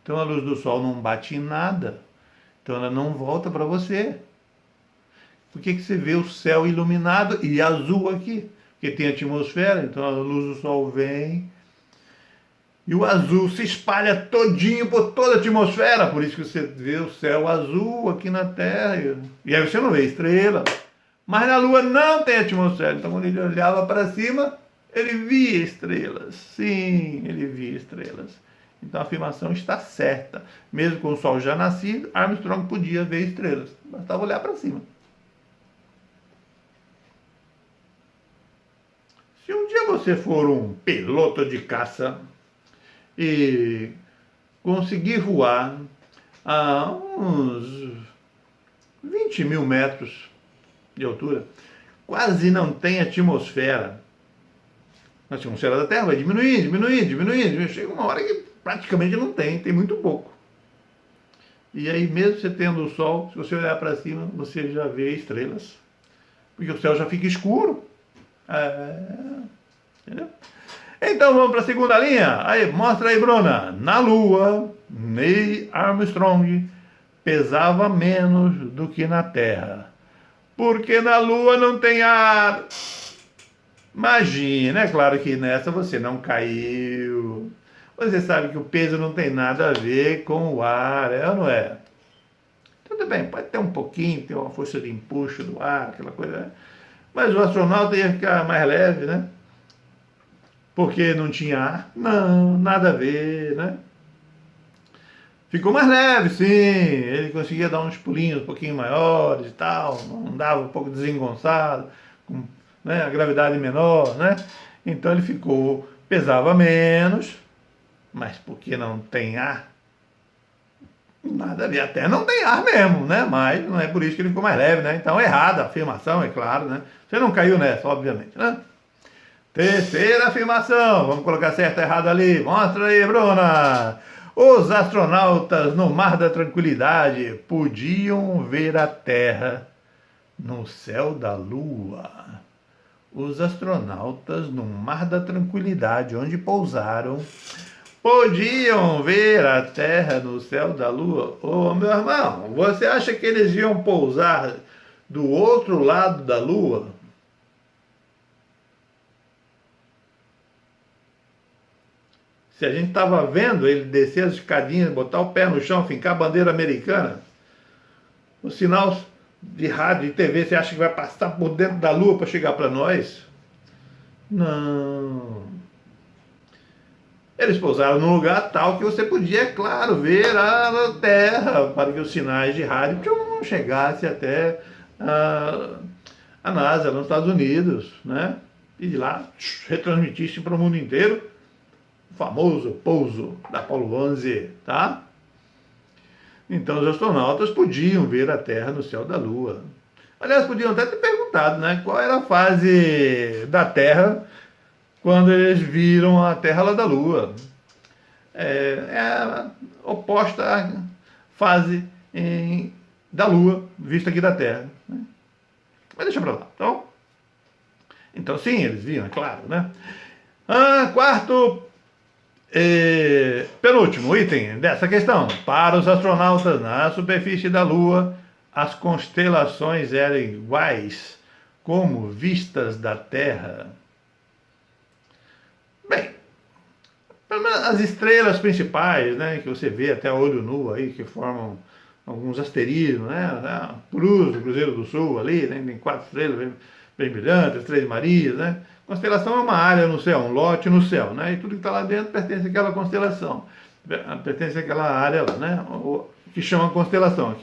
Então a luz do Sol não bate em nada. Então ela não volta para você. Por que você vê o céu iluminado e azul aqui? Porque tem atmosfera, então a luz do Sol vem E o azul se espalha todinho por toda a atmosfera, por isso que você vê o céu azul aqui na Terra. E aí você não vê estrela. Mas na Lua não tem atmosfera. Então quando ele olhava para cima, ele via estrelas. Sim, ele via estrelas. Então a afirmação está certa. Mesmo com o Sol já nascido, Armstrong podia ver estrelas. Bastava olhar para cima. Se um dia você for um piloto de caça e conseguir voar a uns 20 mil metros de altura, quase não tem atmosfera. A atmosfera da Terra vai diminuindo. Chega uma hora que praticamente não tem muito pouco. E aí, mesmo você tendo o Sol, se você olhar para cima, você já vê estrelas. Porque o céu já fica escuro. Entendeu? Então vamos para a segunda linha. Aí, mostra aí, Bruna. Na Lua, Neil Armstrong pesava menos do que na Terra. Porque na Lua não tem ar. Imagina, é claro que nessa você não caiu. Você sabe que o peso não tem nada a ver com o ar, é ou não é? Tudo bem, pode ter um pouquinho, ter uma força de empuxo do ar, aquela coisa. Mas o astronauta ia ficar mais leve, né? Porque não tinha ar? Não, nada a ver, né? Ficou mais leve, sim. Ele conseguia dar uns pulinhos um pouquinho maiores e tal. Andava um pouco desengonçado, com, né, a gravidade menor, né? Então ele ficou, pesava menos, mas porque não tem ar, nada a ver. Até não tem ar mesmo, né? Mas não é por isso que ele ficou mais leve, né? Então errada a afirmação, é claro, né? Você não caiu nessa, obviamente, né? Terceira afirmação, vamos colocar certo e errado ali. Mostra aí, Bruna. Os astronautas no Mar da Tranquilidade podiam ver a Terra no céu da Lua. Os astronautas no Mar da Tranquilidade, onde pousaram, podiam ver a Terra no céu da Lua. Ô, meu irmão, você acha que eles iam pousar do outro lado da Lua? Se a gente estava vendo ele descer as escadinhas, botar o pé no chão, fincar a bandeira americana, o sinal de rádio e TV, você acha que vai passar por dentro da Lua para chegar para nós? Não. Eles pousaram num lugar tal que você podia, é claro, ver a Terra, para que os sinais de rádio não chegassem até a NASA, nos Estados Unidos, né? E de lá retransmitissem para o mundo inteiro o famoso pouso da Apollo 11, tá? Então os astronautas podiam ver a Terra no céu da Lua. Aliás, podiam até ter perguntado, né? Qual era a fase da Terra quando eles viram a Terra lá da Lua. É a oposta à fase da Lua, vista aqui da Terra, né? Mas deixa pra lá, tá? Então sim, eles viram, é claro, né? Quarto, penúltimo item dessa questão. Para os astronautas na superfície da Lua, as constelações eram iguais como vistas da Terra. Bem, as estrelas principais, né, que você vê até a olho nu aí, que formam alguns asterismos, né, Cruz, o Cruzeiro do Sul ali, né, tem 4 estrelas bem brilhantes, 3 Marias, né. Constelação é uma área no céu, um lote no céu, né, e tudo que está lá dentro pertence àquela constelação, pertence àquela área lá, né, que chama constelação,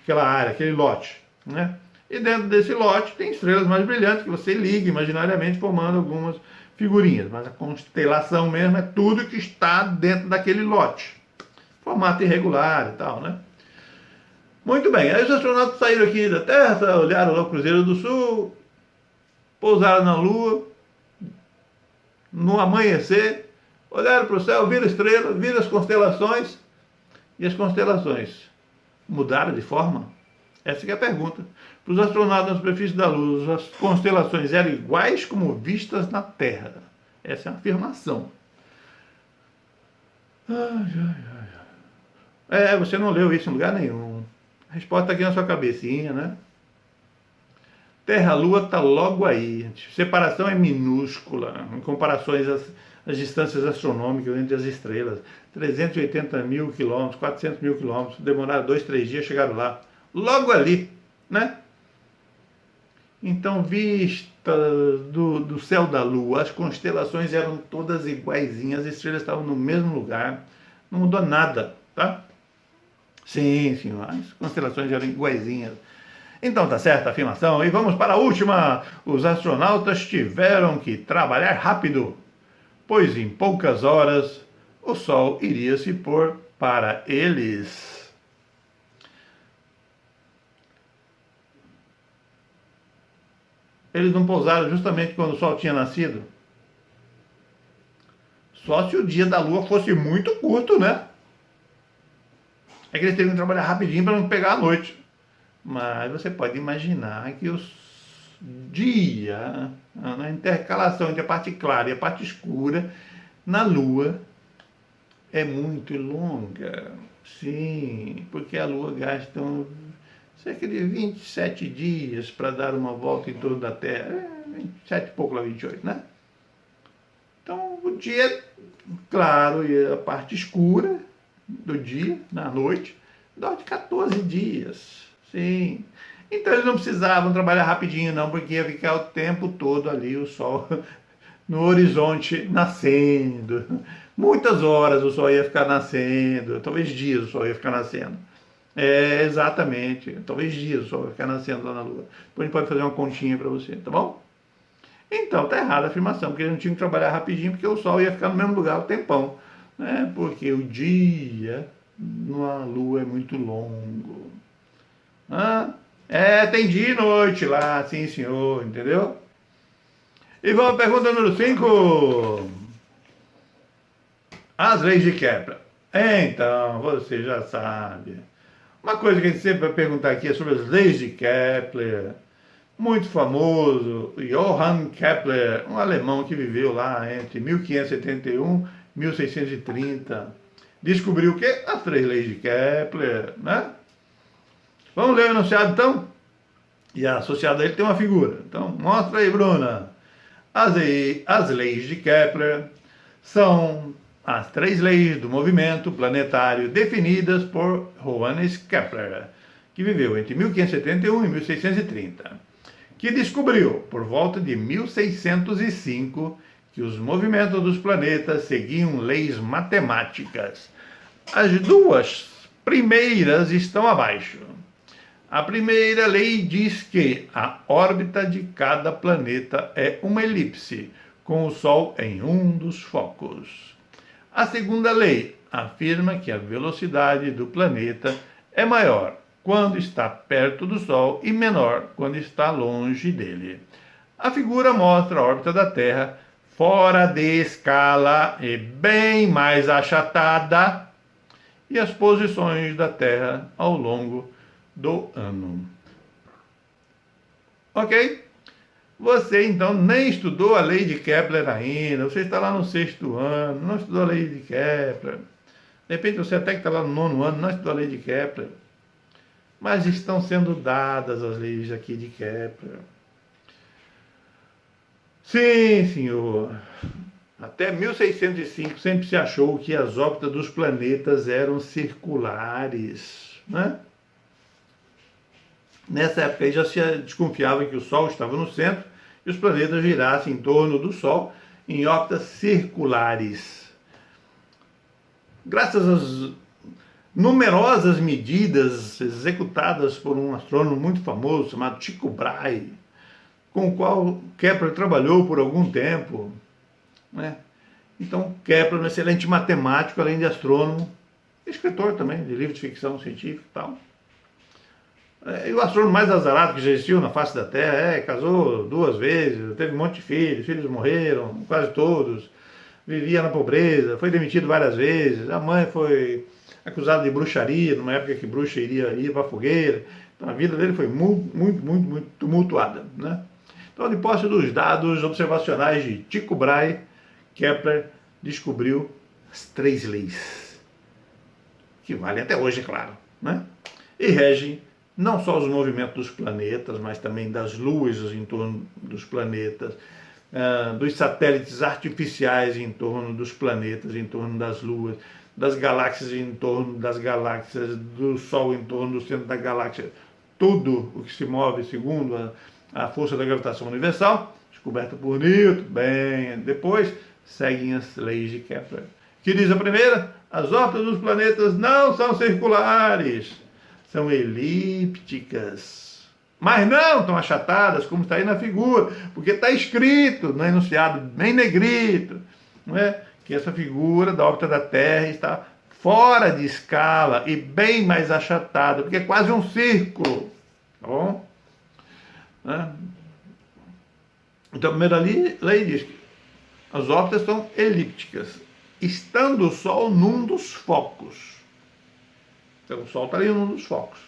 aquela área, aquele lote, né. E dentro desse lote tem estrelas mais brilhantes que você liga imaginariamente formando algumas figurinhas, mas a constelação mesmo é tudo que está dentro daquele lote. Formato irregular e tal, né? Muito bem, aí os astronautas saíram aqui da Terra, olharam lá o Cruzeiro do Sul, pousaram na Lua, no amanhecer, olharam para o céu, viram estrelas, viram as constelações, e as constelações mudaram de forma? Essa que é a pergunta. Para os astronautas na superfície da Lua, as constelações eram iguais como vistas na Terra. Essa é uma afirmação. Você não leu isso em lugar nenhum. A resposta está aqui na sua cabecinha, né? Terra-Lua está logo aí. A separação é minúscula, em comparações as distâncias astronômicas entre as estrelas. 380 mil quilômetros, 400 mil quilômetros, demoraram 2, 3 dias, chegaram lá. Logo ali, né? Então, vista do céu da Lua, as constelações eram todas iguaizinhas, as estrelas estavam no mesmo lugar, não mudou nada, tá? Sim, senhor, as constelações eram iguaizinhas. Então tá certa a afirmação. E vamos para a última. Os astronautas tiveram que trabalhar rápido, pois em poucas horas o Sol iria se pôr para eles. Eles não pousaram justamente quando o Sol tinha nascido? Só se o dia da Lua fosse muito curto, né? É que eles teriam que trabalhar rapidinho para não pegar a noite. Mas você pode imaginar que o dia, na intercalação entre a parte clara e a parte escura, na Lua, é muito longa. Sim, porque a Lua gasta cerca de 27 dias para dar uma volta em torno da Terra. 27 e pouco lá, 28, né? Então, o dia claro e a parte escura do dia, na noite, dá de 14 dias. Sim. Então eles não precisavam trabalhar rapidinho, não, porque ia ficar o tempo todo ali o Sol no horizonte nascendo. Muitas horas o Sol ia ficar nascendo, talvez dias o Sol ia ficar nascendo. É, exatamente, talvez dias o Sol ia ficar nascendo lá na Lua. Depois a gente pode fazer uma continha para você, tá bom? Então, tá errada a afirmação, porque eles não tinham que trabalhar rapidinho, porque o Sol ia ficar no mesmo lugar o tempão. Né? Porque o dia na Lua é muito longo. Tem dia e noite lá, sim senhor, entendeu? E vamos à pergunta número 5. As leis de Kepler. Então, você já sabe. Uma coisa que a gente sempre vai perguntar aqui é sobre as leis de Kepler. Muito famoso, Johann Kepler, um alemão que viveu lá entre 1571 e 1630. Descobriu o quê? As 3 leis de Kepler, né? Vamos ler o enunciado, então? E associado a ele tem uma figura. Então, mostra aí, Bruna. As leis de Kepler são as 3 leis do movimento planetário definidas por Johannes Kepler, que viveu entre 1571 e 1630, que descobriu, por volta de 1605, que os movimentos dos planetas seguiam leis matemáticas. As 2 primeiras estão abaixo. A primeira lei diz que a órbita de cada planeta é uma elipse, com o Sol em um dos focos. A segunda lei afirma que a velocidade do planeta é maior quando está perto do Sol e menor quando está longe dele. A figura mostra a órbita da Terra fora de escala e bem mais achatada, e as posições da Terra ao longo do ano. Ok? Você então nem estudou a lei de Kepler ainda, você está lá no 6º ano, não estudou a lei de Kepler. De repente você até que está lá no 9º ano, não estudou a lei de Kepler. Mas estão sendo dadas as leis aqui de Kepler. Sim, senhor. Até 1605 sempre se achou que as órbitas dos planetas eram circulares, né? Nessa época aí já se desconfiava que o Sol estava no centro e os planetas girassem em torno do Sol em órbitas circulares. Graças às numerosas medidas executadas por um astrônomo muito famoso chamado Tycho Brahe, com o qual Kepler trabalhou por algum tempo, né? Então Kepler é um excelente matemático, além de astrônomo, escritor também de livros de ficção científica e tal. E o astrônomo mais azarado que já existiu na face da Terra, casou 2 vezes, teve um monte de filhos morreram, quase todos, vivia na pobreza, foi demitido várias vezes, a mãe foi acusada de bruxaria, numa época que bruxa ia para a fogueira, então a vida dele foi muito tumultuada, né? Então, de posse dos dados observacionais de Tycho Brahe, Kepler descobriu as 3 leis, que valem até hoje, é claro, né? E regem não só os movimentos dos planetas, mas também das luas em torno dos planetas, dos satélites artificiais em torno dos planetas, em torno das luas, das galáxias em torno das galáxias, do Sol em torno do centro da galáxia, tudo o que se move segundo a força da gravitação universal, descoberta por Newton. Bem, depois seguem as leis de Kepler. Que diz a primeira? As órbitas dos planetas não são circulares, são elípticas. Mas não tão achatadas como está aí na figura, porque está escrito no enunciado, bem negrito, não é? Que essa figura da órbita da Terra está fora de escala e bem mais achatada, porque é quase um círculo. Tá bom? Então, a primeira lei diz que as órbitas são elípticas, estando o Sol num dos focos. Então, o Sol está ali num dos focos.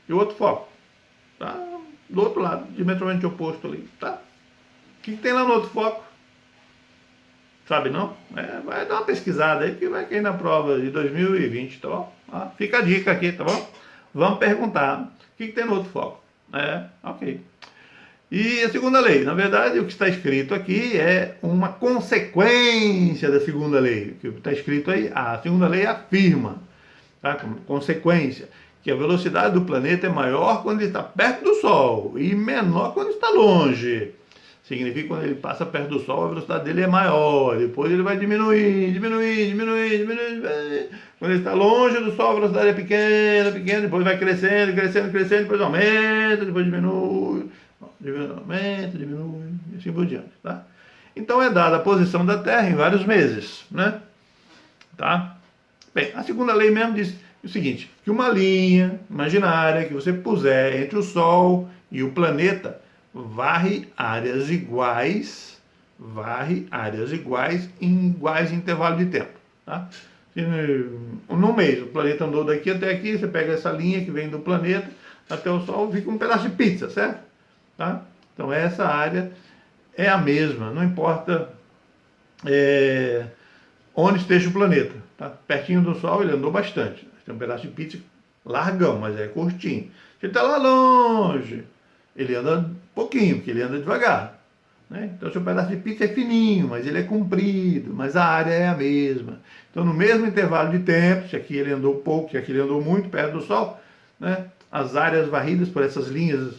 E o outro foco está do outro lado, diametralmente oposto ali. Tá? O que tem lá no outro foco? Sabe não? Vai dar uma pesquisada aí que vai cair na prova de 2020, tá bom? Fica a dica aqui, tá bom? Vamos perguntar. O que tem no outro foco? Ok. E a segunda lei, na verdade, o que está escrito aqui é uma consequência da segunda lei. O que está escrito aí, a segunda lei afirma, tá? Como consequência, que a velocidade do planeta é maior quando ele está perto do Sol e menor quando está longe. Significa que quando ele passa perto do Sol, a velocidade dele é maior, depois ele vai diminuir. Quando ele está longe do Sol, a velocidade é pequena, depois vai crescendo, depois aumenta, depois diminui, e assim por diante, tá? Então é dada a posição da Terra em vários meses, né? Tá? Bem, a segunda lei mesmo diz o seguinte, que uma linha imaginária que você puser entre o Sol e o planeta varre áreas iguais em iguais intervalos de tempo, tá? No mês, o planeta andou daqui até aqui, você pega essa linha que vem do planeta até o Sol, fica um pedaço de pizza, certo? Tá? Então essa área é a mesma, não importa onde esteja o planeta. Tá? Pertinho do Sol ele andou bastante, tem um pedaço de pizza largão, mas é curtinho. Se ele está lá longe, ele anda pouquinho, porque ele anda devagar. Né? Então seu pedaço de pizza é fininho, mas ele é comprido, mas a área é a mesma. Então no mesmo intervalo de tempo, se aqui ele andou pouco, se aqui ele andou muito perto do Sol, né? As áreas varridas por essas linhas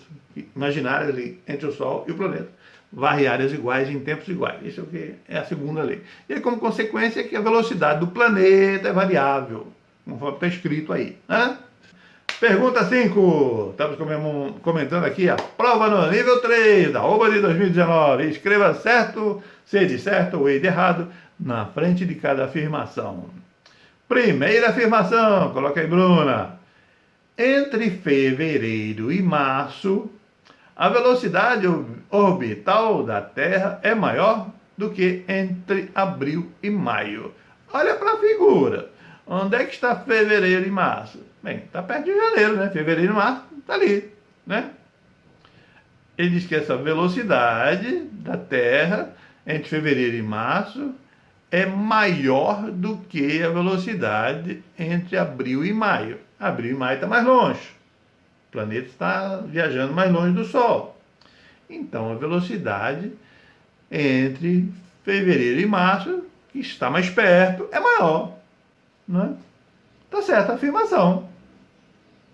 imaginárias ali entre o Sol e o planeta varre áreas iguais em tempos iguais. Isso é o que é a segunda lei. E aí, como consequência, é que a velocidade do planeta é variável, conforme está escrito aí. Né? Pergunta 5. Estamos comentando aqui a prova no nível 3 da OBA de 2019. Escreva certo, C de certo ou E de errado, na frente de cada afirmação. Primeira afirmação, coloca aí, Bruna. Entre fevereiro e março, a velocidade orbital da Terra é maior do que entre abril e maio. Olha para a figura. Onde é que está fevereiro e março? Bem, está perto de janeiro, né? Fevereiro e março está ali, né? Ele diz que essa velocidade da Terra entre fevereiro e março é maior do que a velocidade entre abril e maio. Abril e maio está mais longe. O planeta está viajando mais longe do Sol. Então, a velocidade entre fevereiro e março, que está mais perto, é maior. Né? Tá certa a afirmação.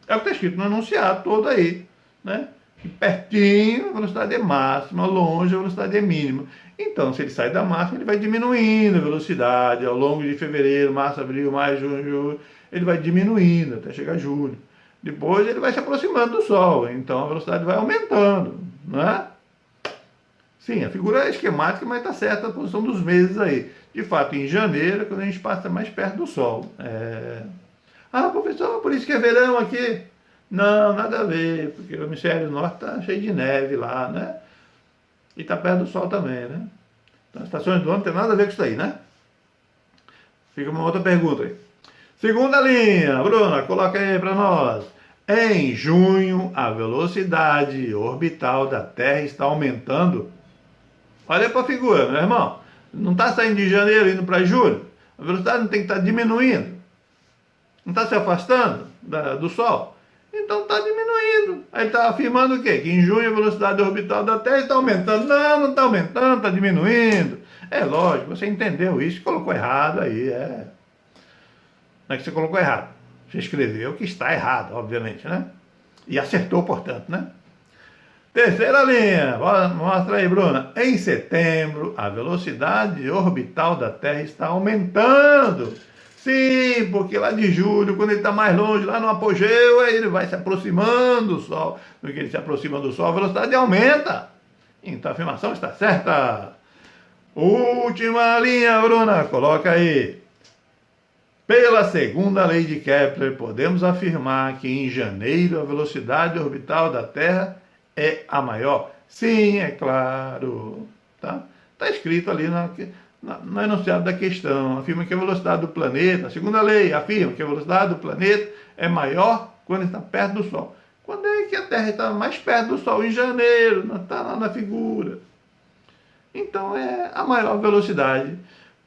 É o que está escrito no enunciado todo aí. Né? Que pertinho a velocidade é máxima, longe a velocidade é mínima. Então, se ele sai da máxima, ele vai diminuindo a velocidade ao longo de fevereiro, março, abril, maio, junho, julho. Ele vai diminuindo até chegar a julho. Depois ele vai se aproximando do Sol, então a velocidade vai aumentando, não é? Sim, a figura é esquemática, mas está certa a posição dos meses aí. De fato, em janeiro é quando a gente passa mais perto do Sol. Professor, por isso que é verão aqui? Não, nada a ver, porque o hemisfério norte está cheio de neve lá, né? E está perto do Sol também, né? Então, as estações do ano não tem nada a ver com isso aí, né? Fica uma outra pergunta aí. Segunda linha, Bruna, coloca aí para nós. Em junho, a velocidade orbital da Terra está aumentando. Olha para a figura, meu irmão. Não está saindo de janeiro indo para julho? A velocidade não tem que estar diminuindo. Não está se afastando do Sol? Então está diminuindo. Aí ele está afirmando o quê? Que em junho a velocidade orbital da Terra está aumentando. Não, não está aumentando, está diminuindo. É lógico, você entendeu isso, colocou errado aí, Não é que você colocou errado. Você escreveu que está errado, obviamente, né? E acertou, portanto, né? Terceira linha, mostra aí, Bruna. Em setembro, a velocidade orbital da Terra está aumentando. Sim, porque lá de julho, quando ele está mais longe, lá no apogeu, aí ele vai se aproximando do Sol. No que ele se aproxima do Sol, a velocidade aumenta. Então a afirmação está certa. Última linha, Bruna, coloca aí. Pela segunda lei de Kepler, podemos afirmar que em janeiro a velocidade orbital da Terra é a maior? Sim, é claro. Tá escrito ali no enunciado da questão. Afirma que a velocidade do planeta, a segunda lei, afirma que a velocidade do planeta é maior quando está perto do Sol. Quando é que a Terra está mais perto do Sol? Em janeiro, está lá na figura. Então é a maior velocidade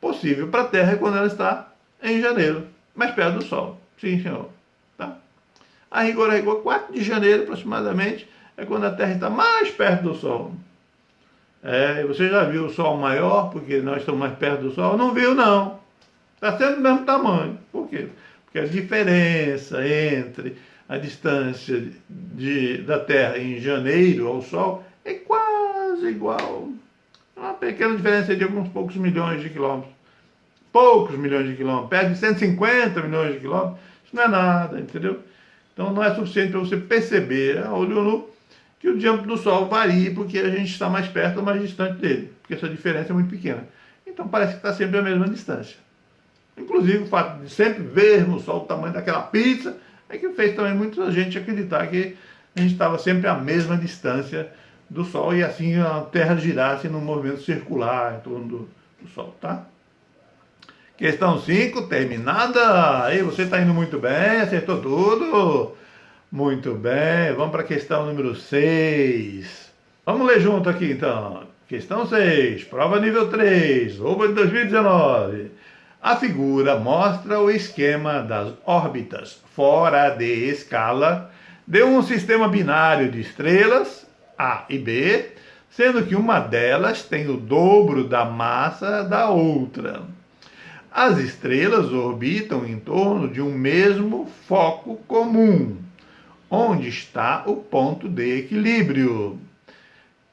possível para a Terra quando ela está em janeiro, mais perto do Sol. Sim, senhor. Tá? A rigor, 4 de janeiro aproximadamente, é quando a Terra está mais perto do Sol. Você já viu o Sol maior, porque nós estamos mais perto do Sol? Não viu, não. Está sempre do mesmo tamanho. Por quê? Porque a diferença entre a distância da Terra em janeiro ao Sol é quase igual. Uma pequena diferença de alguns poucos milhões de quilômetros. Poucos milhões de quilômetros. Perto de 150 milhões de quilômetros. Isso não é nada, entendeu? Então não é suficiente para você perceber, a olho nu, que o diâmetro do Sol varia porque a gente está mais perto ou mais distante dele. Porque essa diferença é muito pequena. Então parece que está sempre a mesma distância. Inclusive o fato de sempre vermos o Sol do tamanho daquela pizza é que fez também muita gente acreditar que a gente estava sempre à mesma distância do Sol e assim a Terra girasse num movimento circular em torno do Sol, tá? Questão 5, terminada. Aí, você está indo muito bem, acertou tudo. Muito bem, vamos para a questão número 6. Vamos ler junto aqui então. Questão 6, prova nível 3, OBA de 2019. A figura mostra o esquema das órbitas fora de escala de um sistema binário de estrelas, A e B, sendo que uma delas tem o dobro da massa da outra. As estrelas orbitam em torno de um mesmo foco comum, onde está o ponto de equilíbrio.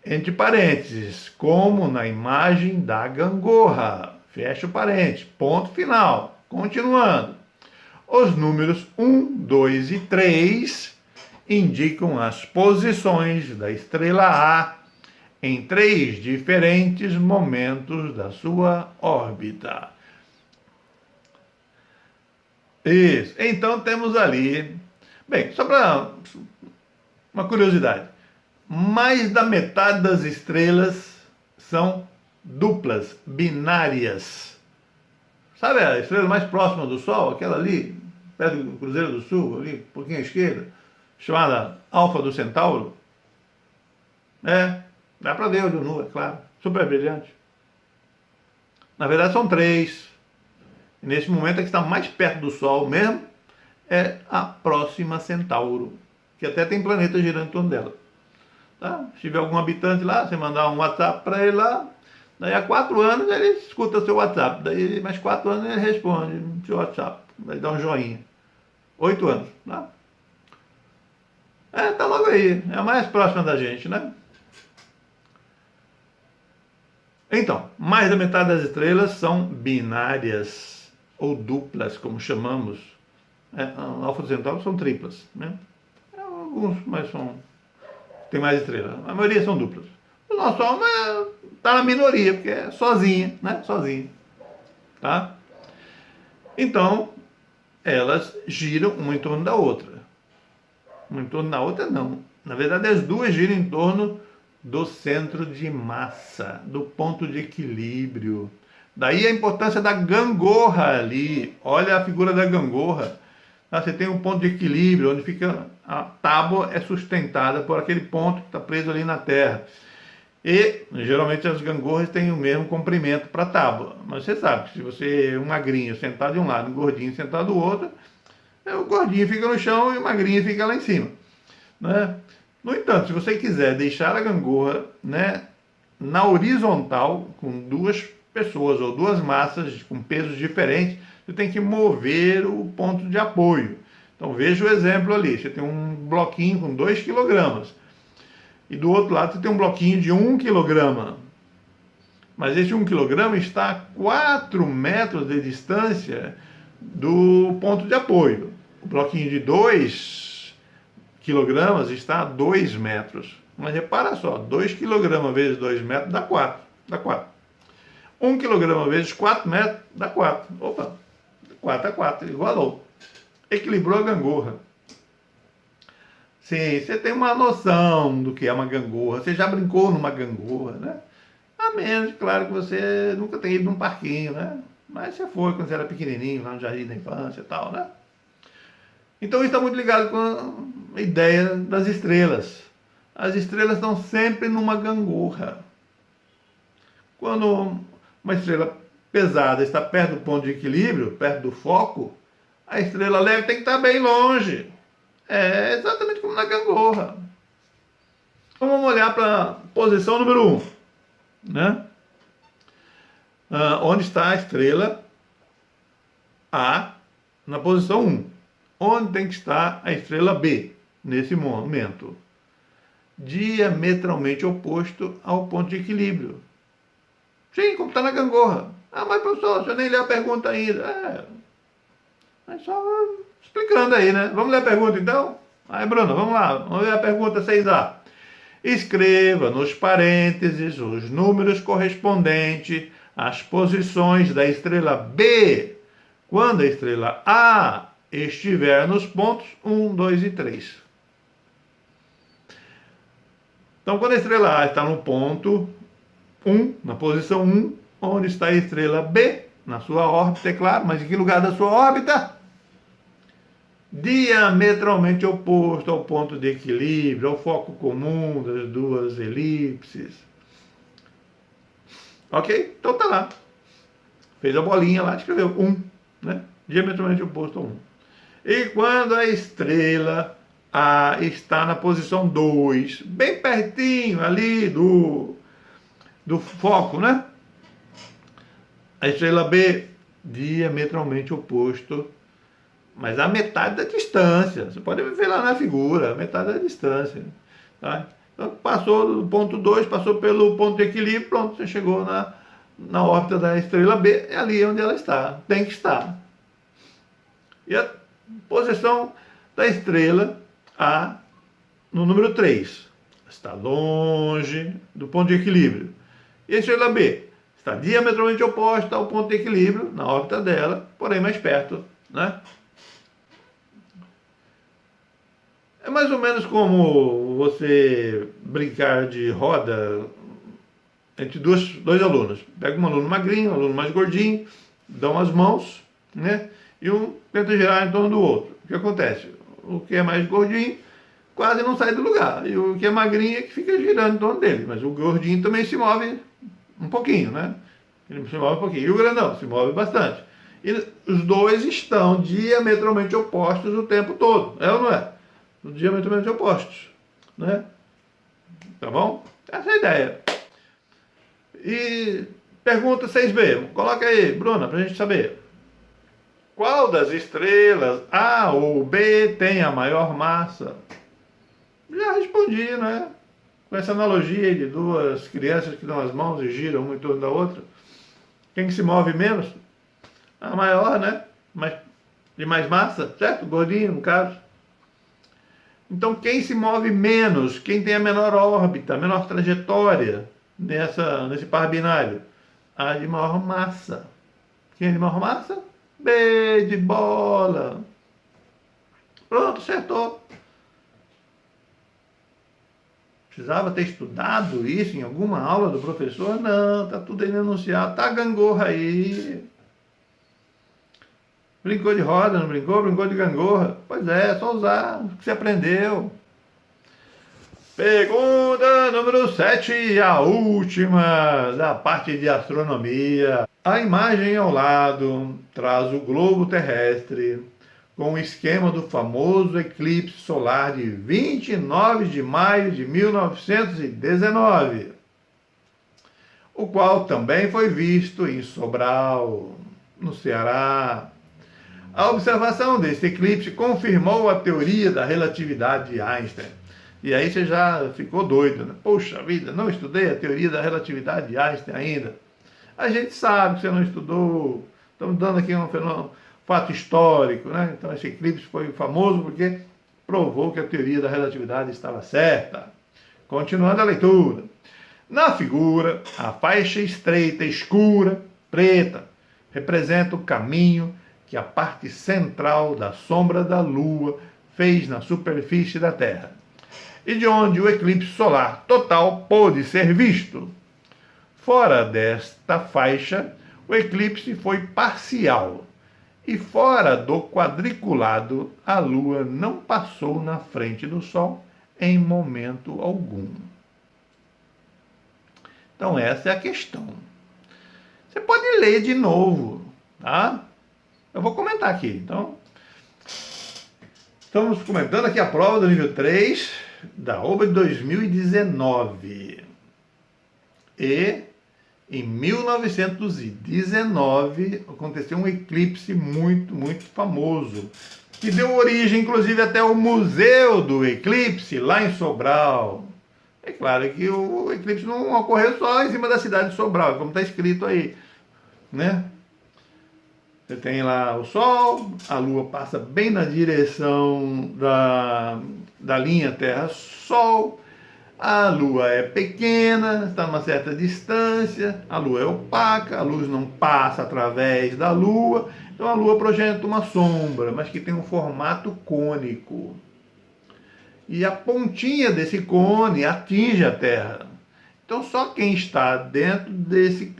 Entre parênteses, como na imagem da gangorra. Fecha o parênteses, ponto final. Continuando. Os números 1, 2 e 3 indicam as posições da estrela A em 3 diferentes momentos da sua órbita. Isso. Então temos ali... Bem, só para uma curiosidade. Mais da metade das estrelas são duplas, binárias. Sabe a estrela mais próxima do Sol? Aquela ali, perto do Cruzeiro do Sul, ali, um pouquinho à esquerda, chamada Alfa do Centauro? Dá para ver olho nu, é claro. Super brilhante. Na verdade são 3. E nesse momento é que está mais perto do Sol mesmo, é a Próxima Centauro, que até tem planeta girando em torno dela. Tá? Se tiver algum habitante lá, você mandar um WhatsApp para ele lá, daí a 4 anos ele escuta seu WhatsApp, daí mais 4 anos ele responde seu WhatsApp, vai dar um joinha. 8 anos, tá? Tá logo aí, é a mais próxima da gente, né? Então, mais da metade das estrelas são binárias, ou duplas, como chamamos. A Alfa do Centauro são triplas, né? Alguns, mas tem mais estrelas. A maioria são duplas. O nosso Sol está na minoria, porque é sozinha, né? Sozinha. Tá? Então, elas giram uma em torno da outra. Uma em torno da outra, não. Na verdade, as duas giram em torno do centro de massa, do ponto de equilíbrio. Daí a importância da gangorra ali. Olha a figura da gangorra. Você tem um ponto de equilíbrio, onde fica a tábua é sustentada por aquele ponto que está preso ali na Terra. E, geralmente, as gangorras têm o mesmo comprimento para a tábua. Mas você sabe que se você é um magrinho sentado de um lado, um gordinho sentado do outro, O gordinho fica no chão e o magrinho fica lá em cima, né? No entanto, se você quiser deixar a gangorra, né, na horizontal, com duas pessoas ou duas massas com pesos diferentes, você tem que mover o ponto de apoio. Então veja o exemplo ali, você tem um bloquinho com 2 kg e do outro lado você tem um bloquinho de 1 kg. Mas esse 1 kg está a 4 metros de distância do ponto de apoio. O bloquinho de 2 kg está a 2 metros. Mas repara só, 2 kg vezes 2 metros dá 4. Dá 4. 1 kg vezes 4 metros dá 4. Opa, 4 a 4, igualou. Equilibrou a gangorra. Sim, você tem uma noção do que é uma gangorra. Você já brincou numa gangorra, né? A menos, claro, que você nunca tenha ido num parquinho, né? Mas você foi quando você era pequenininho, lá no jardim da infância e tal, né? Então isso está muito ligado com a ideia das estrelas. As estrelas estão sempre numa gangorra. Quando uma estrela pesada está perto do ponto de equilíbrio, perto do foco, a estrela leve tem que estar bem longe. É exatamente como na gangorra. Então vamos olhar para a posição número 1, né? Onde está a estrela A na posição 1. Onde tem que estar a estrela B nesse momento? Diametralmente oposto ao ponto de equilíbrio. Sim, como está na gangorra. Ah, mas professor, você nem leu a pergunta ainda. É só explicando aí, né? Vamos ler a pergunta então? Aí, Bruno, vamos lá. Vamos ler a pergunta 6A. Escreva nos parênteses os números correspondentes às posições da estrela B quando a estrela A estiver nos pontos 1, 2 e 3. Então, quando a estrela A está no ponto 1, na posição 1, onde está a estrela B? Na sua órbita, é claro, mas em que lugar da sua órbita? Diametralmente oposto ao ponto de equilíbrio, ao foco comum das duas elipses. Ok? Então tá lá. Fez a bolinha lá, escreveu 1, né? Diametralmente oposto a 1. E quando a estrela A está na posição 2, bem pertinho ali do foco, né? A estrela B, diametralmente oposto, mas a metade da distância. Você pode ver lá na figura, a metade da distância. Tá? Então, passou do ponto 2, passou pelo ponto de equilíbrio, pronto, você chegou na órbita da estrela B, é ali onde ela está, tem que estar. E a posição da estrela A no número 3 está longe do ponto de equilíbrio. E a estrela B está diametralmente oposta ao ponto de equilíbrio, na órbita dela, porém mais perto, né? É mais ou menos como você brincar de roda entre dois alunos. Pega um aluno magrinho, um aluno mais gordinho, dão as mãos, né? E um tenta girar em torno do outro. O que acontece? O que é mais gordinho quase não sai do lugar. E o que é magrinho é que fica girando em torno dele. Mas o gordinho também se move um pouquinho, né? Ele se move um pouquinho. E o grandão se move bastante. E os dois estão diametralmente opostos o tempo todo. É ou não é? Diametralmente opostos, né? Tá bom? Essa é a ideia. E pergunta 6B. Coloca aí, Bruna, pra gente saber. Qual das estrelas A ou B tem a maior massa? Já respondi, né? Com essa analogia de duas crianças que dão as mãos e giram uma em torno da outra. Quem que se move menos? A maior, né? De mais massa, certo? Gordinho, no caso. Então, quem se move menos, quem tem a menor órbita, a menor trajetória nesse par binário? A de maior massa. Quem é de maior massa? B de bola. Pronto, acertou. Precisava ter estudado isso em alguma aula do professor? Não, tá tudo aí no enunciado. Tá a gangorra aí. Brincou de roda, não brincou? Brincou de gangorra? Pois é só usar o que você aprendeu. Pergunta número 7, a última da parte de astronomia. A imagem ao lado traz o globo terrestre com o esquema do famoso eclipse solar de 29 de maio de 1919, o qual também foi visto em Sobral, no Ceará. A observação desse eclipse confirmou a teoria da relatividade de Einstein. E aí você já ficou doido, né? Poxa vida, não estudei a teoria da relatividade de Einstein ainda. A gente sabe que você não estudou. Estamos dando aqui um fato histórico, né? Então esse eclipse foi famoso porque provou que a teoria da relatividade estava certa. Continuando a leitura. Na figura, a faixa estreita, escura, preta, representa o caminho que a parte central da sombra da Lua fez na superfície da Terra, e de onde o eclipse solar total pôde ser visto. Fora desta faixa, o eclipse foi parcial, e fora do quadriculado, a Lua não passou na frente do Sol em momento algum. Então essa é a questão. Você pode ler de novo, tá? Eu vou comentar aqui. Então, estamos comentando aqui a prova do nível 3 da OBA de 2019. E em 1919 aconteceu um eclipse muito famoso, que deu origem inclusive até ao Museu do Eclipse lá em Sobral. É claro que o eclipse não ocorreu só em cima da cidade de Sobral, como está escrito aí, né? Você tem lá o Sol, a Lua passa bem na direção da linha Terra-Sol, a Lua é pequena, está numa certa distância, a Lua é opaca, a luz não passa através da Lua, então a Lua projeta uma sombra, mas que tem um formato cônico. E a pontinha desse cone atinge a Terra. Então só quem está dentro desse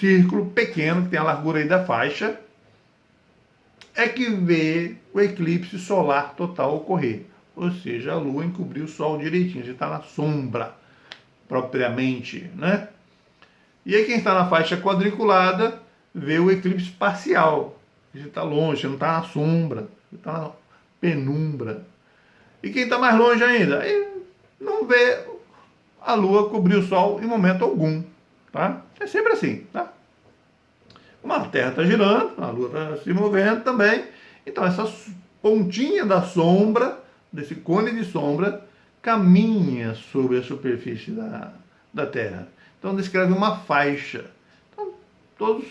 círculo pequeno, que tem a largura aí da faixa, é que vê o eclipse solar total ocorrer. Ou seja, a Lua encobriu o Sol direitinho, você está na sombra, propriamente, né? E aí quem está na faixa quadriculada vê o eclipse parcial. Você está longe, você não está na sombra, você está na penumbra. E quem está mais longe ainda, aí não vê a Lua cobrir o Sol em momento algum, tá? É sempre assim, tá? Como a Terra está girando, a Lua está se movendo também, então essa pontinha da sombra, desse cone de sombra, caminha sobre a superfície da Terra. Então descreve uma faixa. Então todos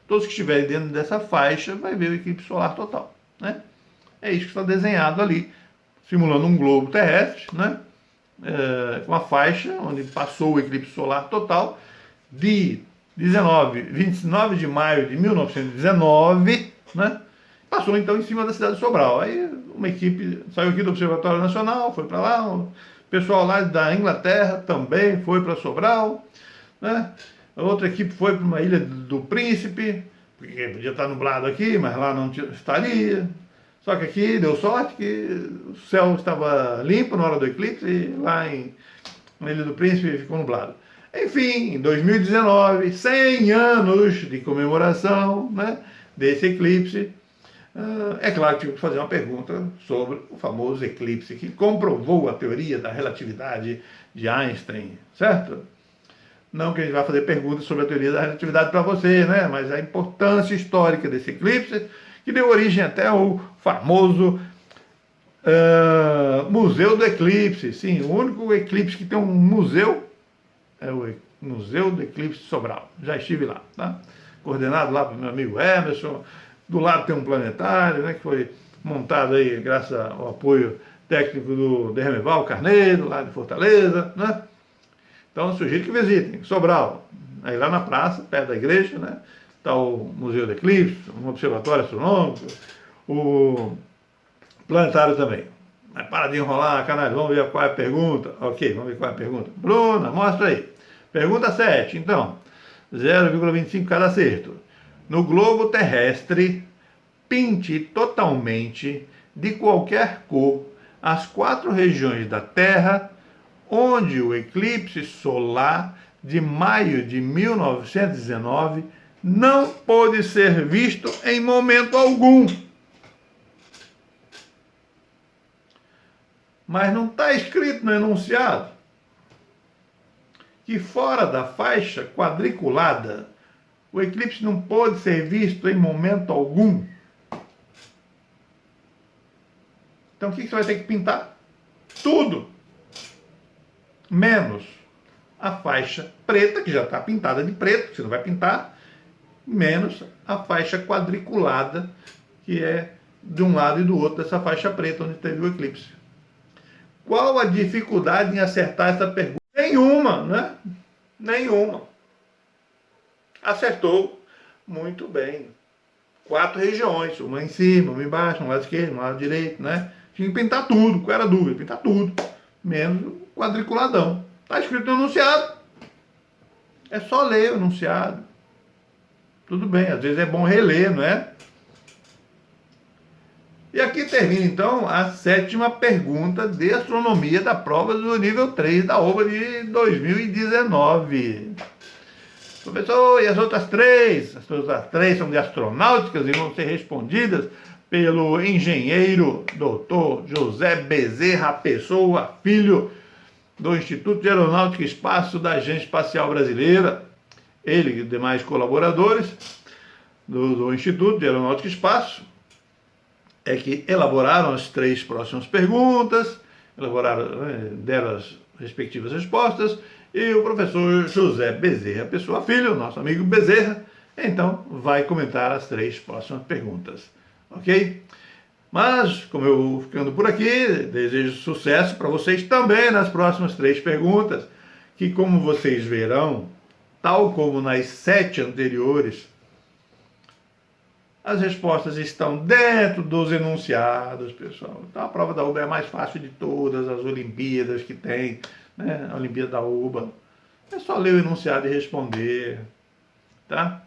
que estiverem dentro dessa faixa vai ver o eclipse solar total, né? É isso que está desenhado ali, simulando um globo terrestre, né? Uma faixa onde passou o eclipse solar total de 29 de maio de 1919, né? Passou então em cima da cidade de Sobral. Aí uma equipe saiu aqui do Observatório Nacional, foi para lá, o pessoal lá da Inglaterra também foi para Sobral, né? A outra equipe foi para uma ilha do Príncipe, porque podia estar nublado aqui, mas lá não estaria. Só que aqui deu sorte que o céu estava limpo na hora do eclipse e lá na Ilha do Príncipe ficou nublado. Enfim, em 2019, 100 anos de comemoração, né, desse eclipse. É claro que tive que fazer uma pergunta sobre o famoso eclipse que comprovou a teoria da relatividade de Einstein, certo? Não que a gente vai fazer perguntas sobre a teoria da relatividade para você, né? Mas a importância histórica desse eclipse, que deu origem até ao famoso Museu do Eclipse. Sim, o único eclipse que tem um museu é o Museu do Eclipse Sobral. Já estive lá, tá? Coordenado lá pelo meu amigo Emerson. Do lado tem um planetário, né, que foi montado aí graças ao apoio técnico do Dermeval Carneiro, lá de Fortaleza, né? Então, sugiro que visitem Sobral, aí lá na praça, perto da igreja, né? Está o Museu do Eclipse, um observatório astronômico, o planetário também. Mas para de enrolar, canal, vamos ver qual é a pergunta. Ok, vamos ver qual é a pergunta. Bruna, mostra aí. Pergunta 7, então. 0,25 cada acerto. No globo terrestre, pinte totalmente, de qualquer cor, as 4 regiões da Terra onde o eclipse solar de maio de 1919 não pôde ser visto em momento algum. Mas não está escrito no enunciado que fora da faixa quadriculada o eclipse não pode ser visto em momento algum. Então o que você vai ter que pintar? Tudo, menos a faixa preta, que já está pintada de preto, que você não vai pintar, menos a faixa quadriculada, que é de um lado e do outro dessa faixa preta onde teve o eclipse. Qual a dificuldade em acertar essa pergunta? Nenhuma, né? Nenhuma. Acertou muito bem. 4 regiões, uma em cima, uma embaixo, um lado esquerdo, um lado direito, né? Tinha que pintar tudo. Qual era a dúvida? Pintar tudo. Menos o quadriculadão. Está escrito no enunciado. É só ler o enunciado. Tudo bem, às vezes é bom reler, não é? E aqui termina então a 7ª pergunta de astronomia da prova do nível 3 da OBA de 2019. Professor, e as outras 3? As outras 3 são de astronáuticas e vão ser respondidas pelo engenheiro Dr. José Bezerra Pessoa Filho, do Instituto de Aeronáutica e Espaço da Agência Espacial Brasileira. Ele e demais colaboradores do Instituto de Aeronáutica e Espaço é que elaboraram as 3 próximas perguntas, deram as respectivas respostas, e o professor José Bezerra Pessoa Filho, nosso amigo Bezerra, então vai comentar as 3 próximas perguntas, ok? Mas, como eu vou ficando por aqui, desejo sucesso para vocês também nas próximas 3 perguntas, que, como vocês verão, tal como nas 7 anteriores, as respostas estão dentro dos enunciados, pessoal. Então a prova da UBA é a mais fácil de todas as Olimpíadas que tem, né? A Olimpíada da UBA. É só ler o enunciado e responder, tá?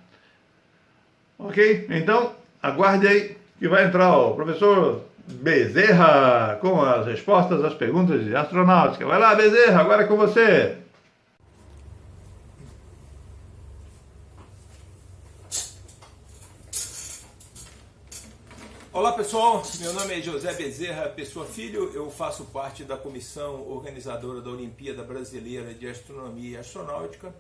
Ok? Então, aguarde aí que vai entrar o professor Bezerra com as respostas às perguntas de astronáutica. Vai lá, Bezerra, agora é com você. Olá pessoal, meu nome é José Bezerra Pessoa Filho, eu faço parte da comissão organizadora da Olimpíada Brasileira de Astronomia e Astronáutica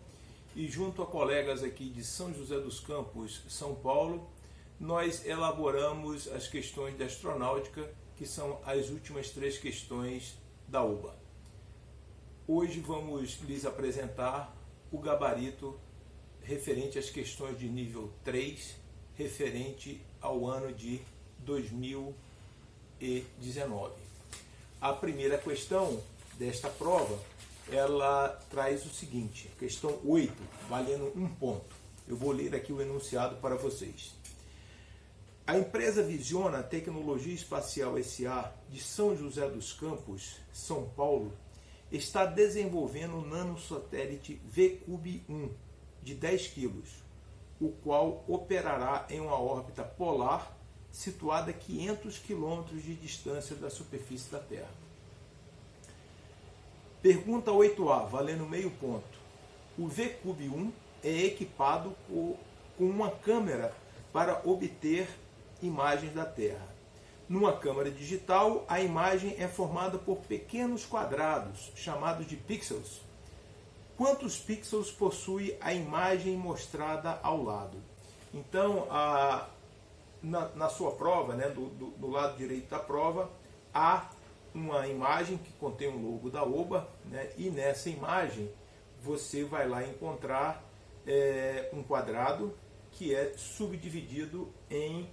e junto a colegas aqui de São José dos Campos, São Paulo, nós elaboramos as questões de astronáutica, que são as últimas 3 questões da UBA. Hoje vamos lhes apresentar o gabarito referente às questões de nível 3, referente ao ano de 2019. A primeira questão desta prova, ela traz o seguinte, questão 8, valendo 1 ponto. Eu vou ler aqui o enunciado para vocês. A empresa Visiona Tecnologia Espacial S.A. de São José dos Campos, São Paulo, está desenvolvendo o nanosatélite VCUB-1 de 10 kg, o qual operará em uma órbita polar situada a 500 km de distância da superfície da Terra. Pergunta 8A, valendo meio ponto. O VCUB-1 é equipado com uma câmera para obter imagens da Terra. Numa câmera digital, a imagem é formada por pequenos quadrados, chamados de pixels. Quantos pixels possui a imagem mostrada ao lado? Então, na sua prova, né, do lado direito da prova, há uma imagem que contém um logo da OBA, né, e nessa imagem você vai lá encontrar um quadrado que é subdividido em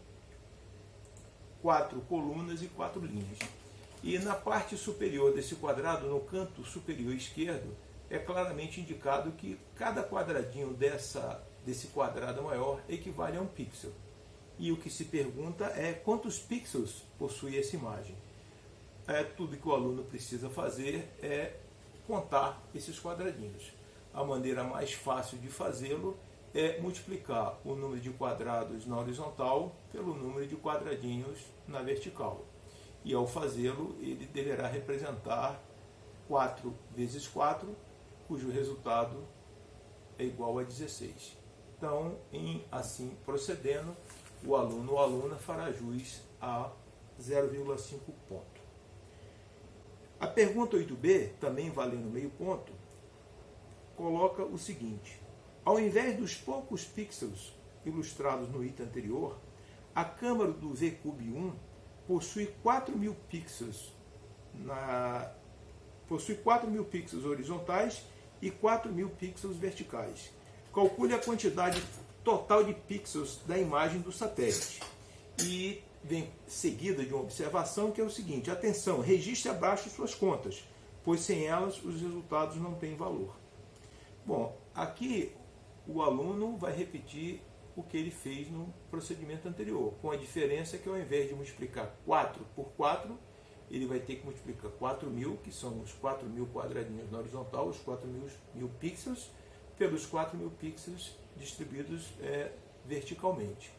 4 colunas e 4 linhas. E na parte superior desse quadrado, no canto superior esquerdo, é claramente indicado que cada quadradinho desse quadrado maior equivale a 1 pixel. E o que se pergunta é quantos pixels possui essa imagem. Tudo que o aluno precisa fazer é contar esses quadradinhos. A maneira mais fácil de fazê-lo é multiplicar o número de quadrados na horizontal pelo número de quadradinhos na vertical. E ao fazê-lo, ele deverá representar 4 vezes 4, cujo resultado é igual a 16. Então, assim procedendo, o aluno ou aluna fará jus a 0,5 ponto. A pergunta 8b, também valendo meio ponto, coloca o seguinte: ao invés dos poucos pixels ilustrados no item anterior, a câmara do VCube 1 possui 4.000 pixels horizontais e 4.000 pixels verticais. Calcule a quantidade total de pixels da imagem do satélite. E vem seguida de uma observação que é o seguinte: atenção, registre abaixo suas contas, pois sem elas os resultados não têm valor. Bom, aqui o aluno vai repetir o que ele fez no procedimento anterior, com a diferença que ao invés de multiplicar 4 por 4, ele vai ter que multiplicar 4.000, que são os 4.000 quadradinhos na horizontal, os 4.000 pixels, pelos 4.000 pixels distribuídos verticalmente.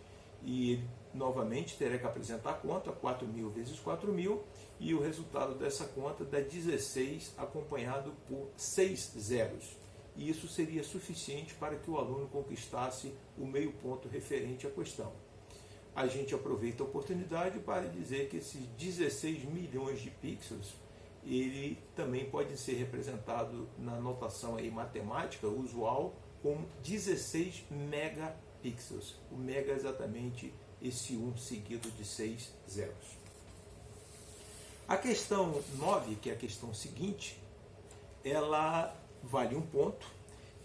E, novamente, terá que apresentar a conta, 4.000 vezes 4.000, e o resultado dessa conta dá 16, acompanhado por 6 zeros. E isso seria suficiente para que o aluno conquistasse o meio ponto referente à questão. A gente aproveita a oportunidade para dizer que esses 16 milhões de pixels, ele também pode ser representado na notação aí matemática usual como 16 megapixels. O mega é exatamente esse 1 seguido de 6 zeros. A questão 9, que é a questão seguinte, ela vale um ponto,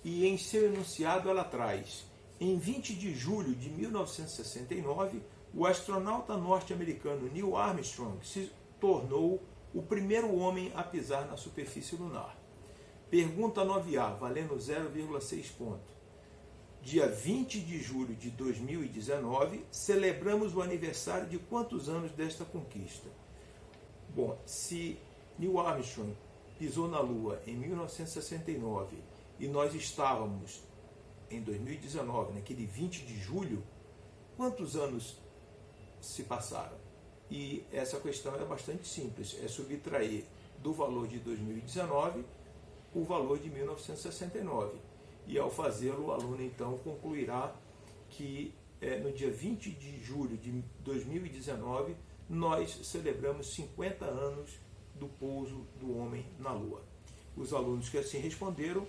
e em seu enunciado ela traz: em 20 de julho de 1969, o astronauta norte-americano Neil Armstrong se tornou o primeiro homem a pisar na superfície lunar. Pergunta 9A, valendo 0,6 ponto. Dia 20 de julho de 2019, celebramos o aniversário de quantos anos desta conquista? Bom, se Neil Armstrong pisou na Lua em 1969 e nós estávamos em 2019, naquele 20 de julho, quantos anos se passaram? E essa questão é bastante simples, é subtrair do valor de 2019 o valor de 1969. E ao fazê-lo, o aluno então concluirá que no dia 20 de julho de 2019 nós celebramos 50 anos do pouso do homem na Lua. Os alunos que assim responderam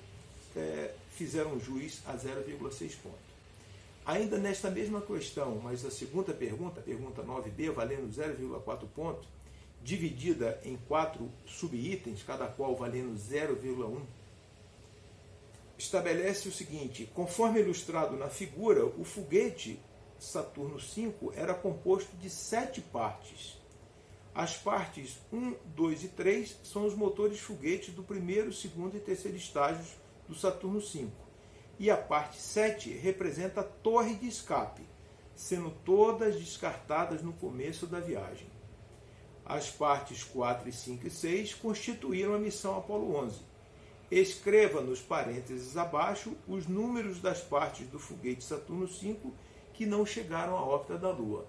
fizeram jus a 0,6 ponto. Ainda nesta mesma questão, mas a segunda pergunta, a pergunta 9b, valendo 0,4 ponto, dividida em 4 subitens, cada qual valendo 0,1, estabelece o seguinte: conforme ilustrado na figura, o foguete Saturno V era composto de 7 partes. As partes 1, 2 e 3 são os motores foguetes do primeiro, segundo e terceiro estágios do Saturno V. E a parte 7 representa a torre de escape, sendo todas descartadas no começo da viagem. As partes 4, 5 e 6 constituíram a missão Apollo 11. Escreva nos parênteses abaixo os números das partes do foguete Saturno V que não chegaram à órbita da Lua.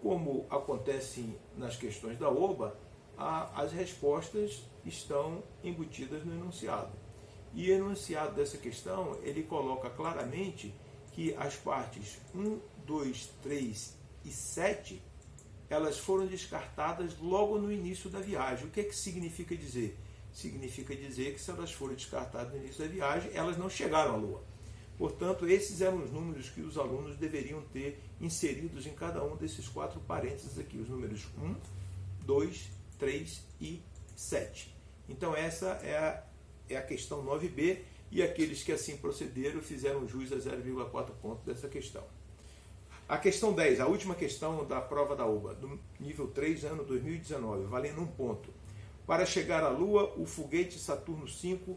Como acontece nas questões da OBA, as respostas estão embutidas no enunciado. E o enunciado dessa questão, ele coloca claramente que as partes 1, 2, 3 e 7, elas foram descartadas logo no início da viagem. O que é que significa dizer? Significa dizer que se elas foram descartadas no início da viagem, elas não chegaram à Lua. Portanto, esses eram os números que os alunos deveriam ter inseridos em cada um desses 4 parênteses aqui, os números 1, 2, 3 e 7. Então essa é a questão 9b, e aqueles que assim procederam fizeram jus a 0,4 ponto dessa questão. A questão 10, a última questão da prova da OBA, do nível 3, ano 2019, valendo 1 ponto. Para chegar à Lua, o foguete Saturno V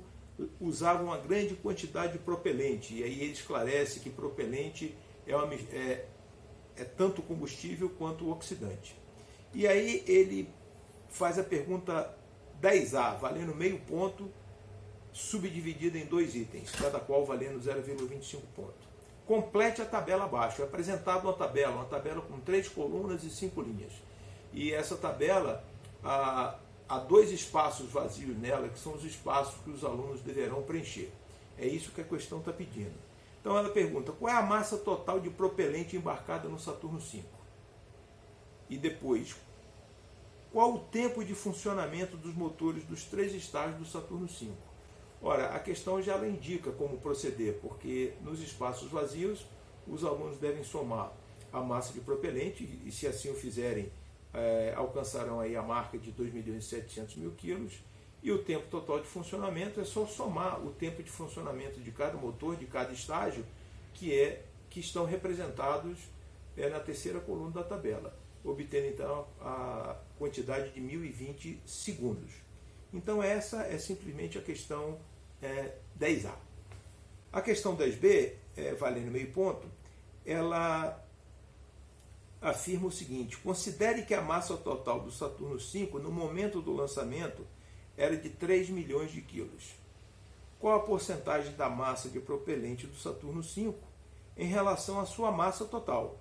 usava uma grande quantidade de propelente, e aí ele esclarece que propelente é tanto combustível quanto oxidante. E aí ele faz a pergunta 10A, valendo meio ponto, subdividida em 2 itens, cada qual valendo 0,25 ponto. Complete a tabela abaixo. É apresentada uma tabela com 3 colunas e 5 linhas. E essa tabela, há 2 espaços vazios nela, que são os espaços que os alunos deverão preencher. É isso que a questão está pedindo. Então ela pergunta: qual é a massa total de propelente embarcada no Saturno V? E depois, qual o tempo de funcionamento dos motores dos 3 estágios do Saturno V? Ora, a questão já ela indica como proceder, porque nos espaços vazios os alunos devem somar a massa de propelente e, se assim o fizerem, alcançarão aí a marca de 2.700.000 quilos, e o tempo total de funcionamento é só somar o tempo de funcionamento de cada motor, de cada estágio, que estão representados na terceira coluna da tabela, obtendo então a quantidade de 1.020 segundos. Então essa é simplesmente a questão 10A. A questão 10B, valendo meio ponto, ela afirma o seguinte: considere que a massa total do Saturno V no momento do lançamento era de 3 milhões de quilos. Qual a porcentagem da massa de propelente do Saturno V em relação à sua massa total?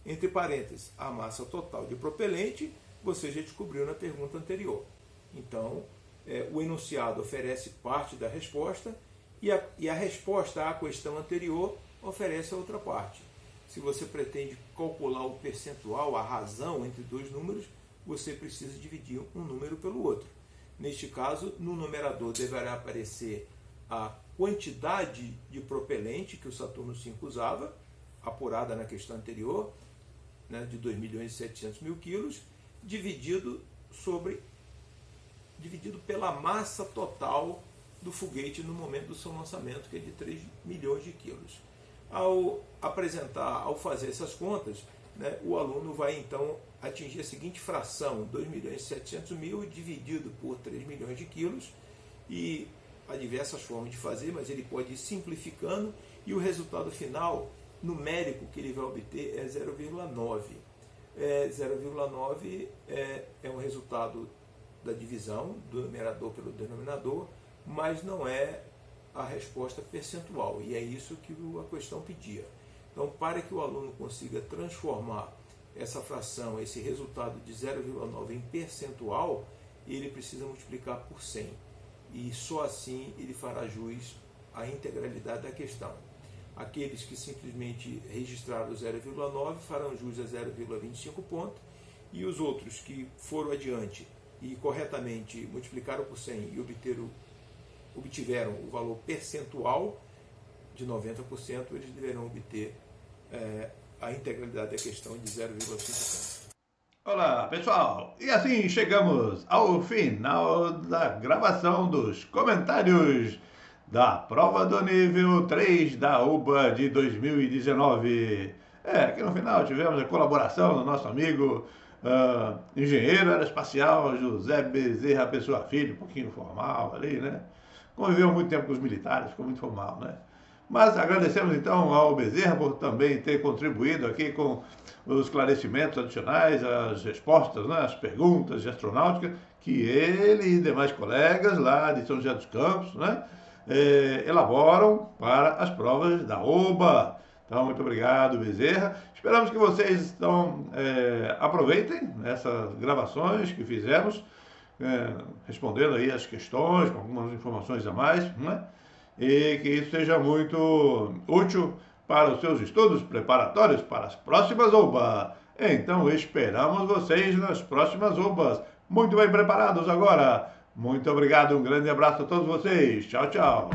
Entre parênteses, a massa total de propelente você já descobriu na pergunta anterior. Então, o enunciado oferece parte da resposta e a resposta à questão anterior oferece a outra parte. Se você pretende calcular o percentual, a razão entre dois números, você precisa dividir um número pelo outro. Neste caso, no numerador deverá aparecer a quantidade de propelente que o Saturno V usava, apurada na questão anterior, de 2.700.000 quilos, dividido pela massa total do foguete no momento do seu lançamento, que é de 3 milhões de quilos. Ao fazer essas contas, o aluno vai então atingir a seguinte fração: 2.700.000 dividido por 3 milhões de quilos, e há diversas formas de fazer, mas ele pode ir simplificando, e o resultado final numérico que ele vai obter é 0,9. 0,9 é um resultado da divisão do numerador pelo denominador, mas não é a resposta percentual, e é isso que a questão pedia. Então, para que o aluno consiga transformar essa fração, esse resultado de 0,9 em percentual, ele precisa multiplicar por 100, e só assim ele fará jus à integralidade da questão. Aqueles que simplesmente registraram 0,9 farão jus a 0,25 pontos, e os outros que foram adiante e corretamente multiplicaram por 100 e obtiveram o valor percentual de 90%, eles deverão obter a integralidade da questão de 0,5 pontos. Olá, pessoal! E assim chegamos ao final da gravação dos comentários da prova do nível 3 da UBA de 2019. Aqui no final tivemos a colaboração do nosso amigo engenheiro aeroespacial José Bezerra Pessoa Filho, um pouquinho formal ali, né? Conviveu muito tempo com os militares, ficou muito formal, né? Mas agradecemos então ao Bezerra por também ter contribuído aqui com os esclarecimentos adicionais, as respostas, né, as perguntas de astronáutica que ele e demais colegas lá de São José dos Campos, né, elaboram para as provas da OBA. Então, muito obrigado, Bezerra. Esperamos que vocês aproveitem essas gravações que fizemos, respondendo aí as questões, com algumas informações a mais, né? E que isso seja muito útil para os seus estudos preparatórios para as próximas OBA. Então, esperamos vocês nas próximas OBAs, muito bem preparados agora. Muito obrigado, um grande abraço a todos vocês. Tchau, tchau.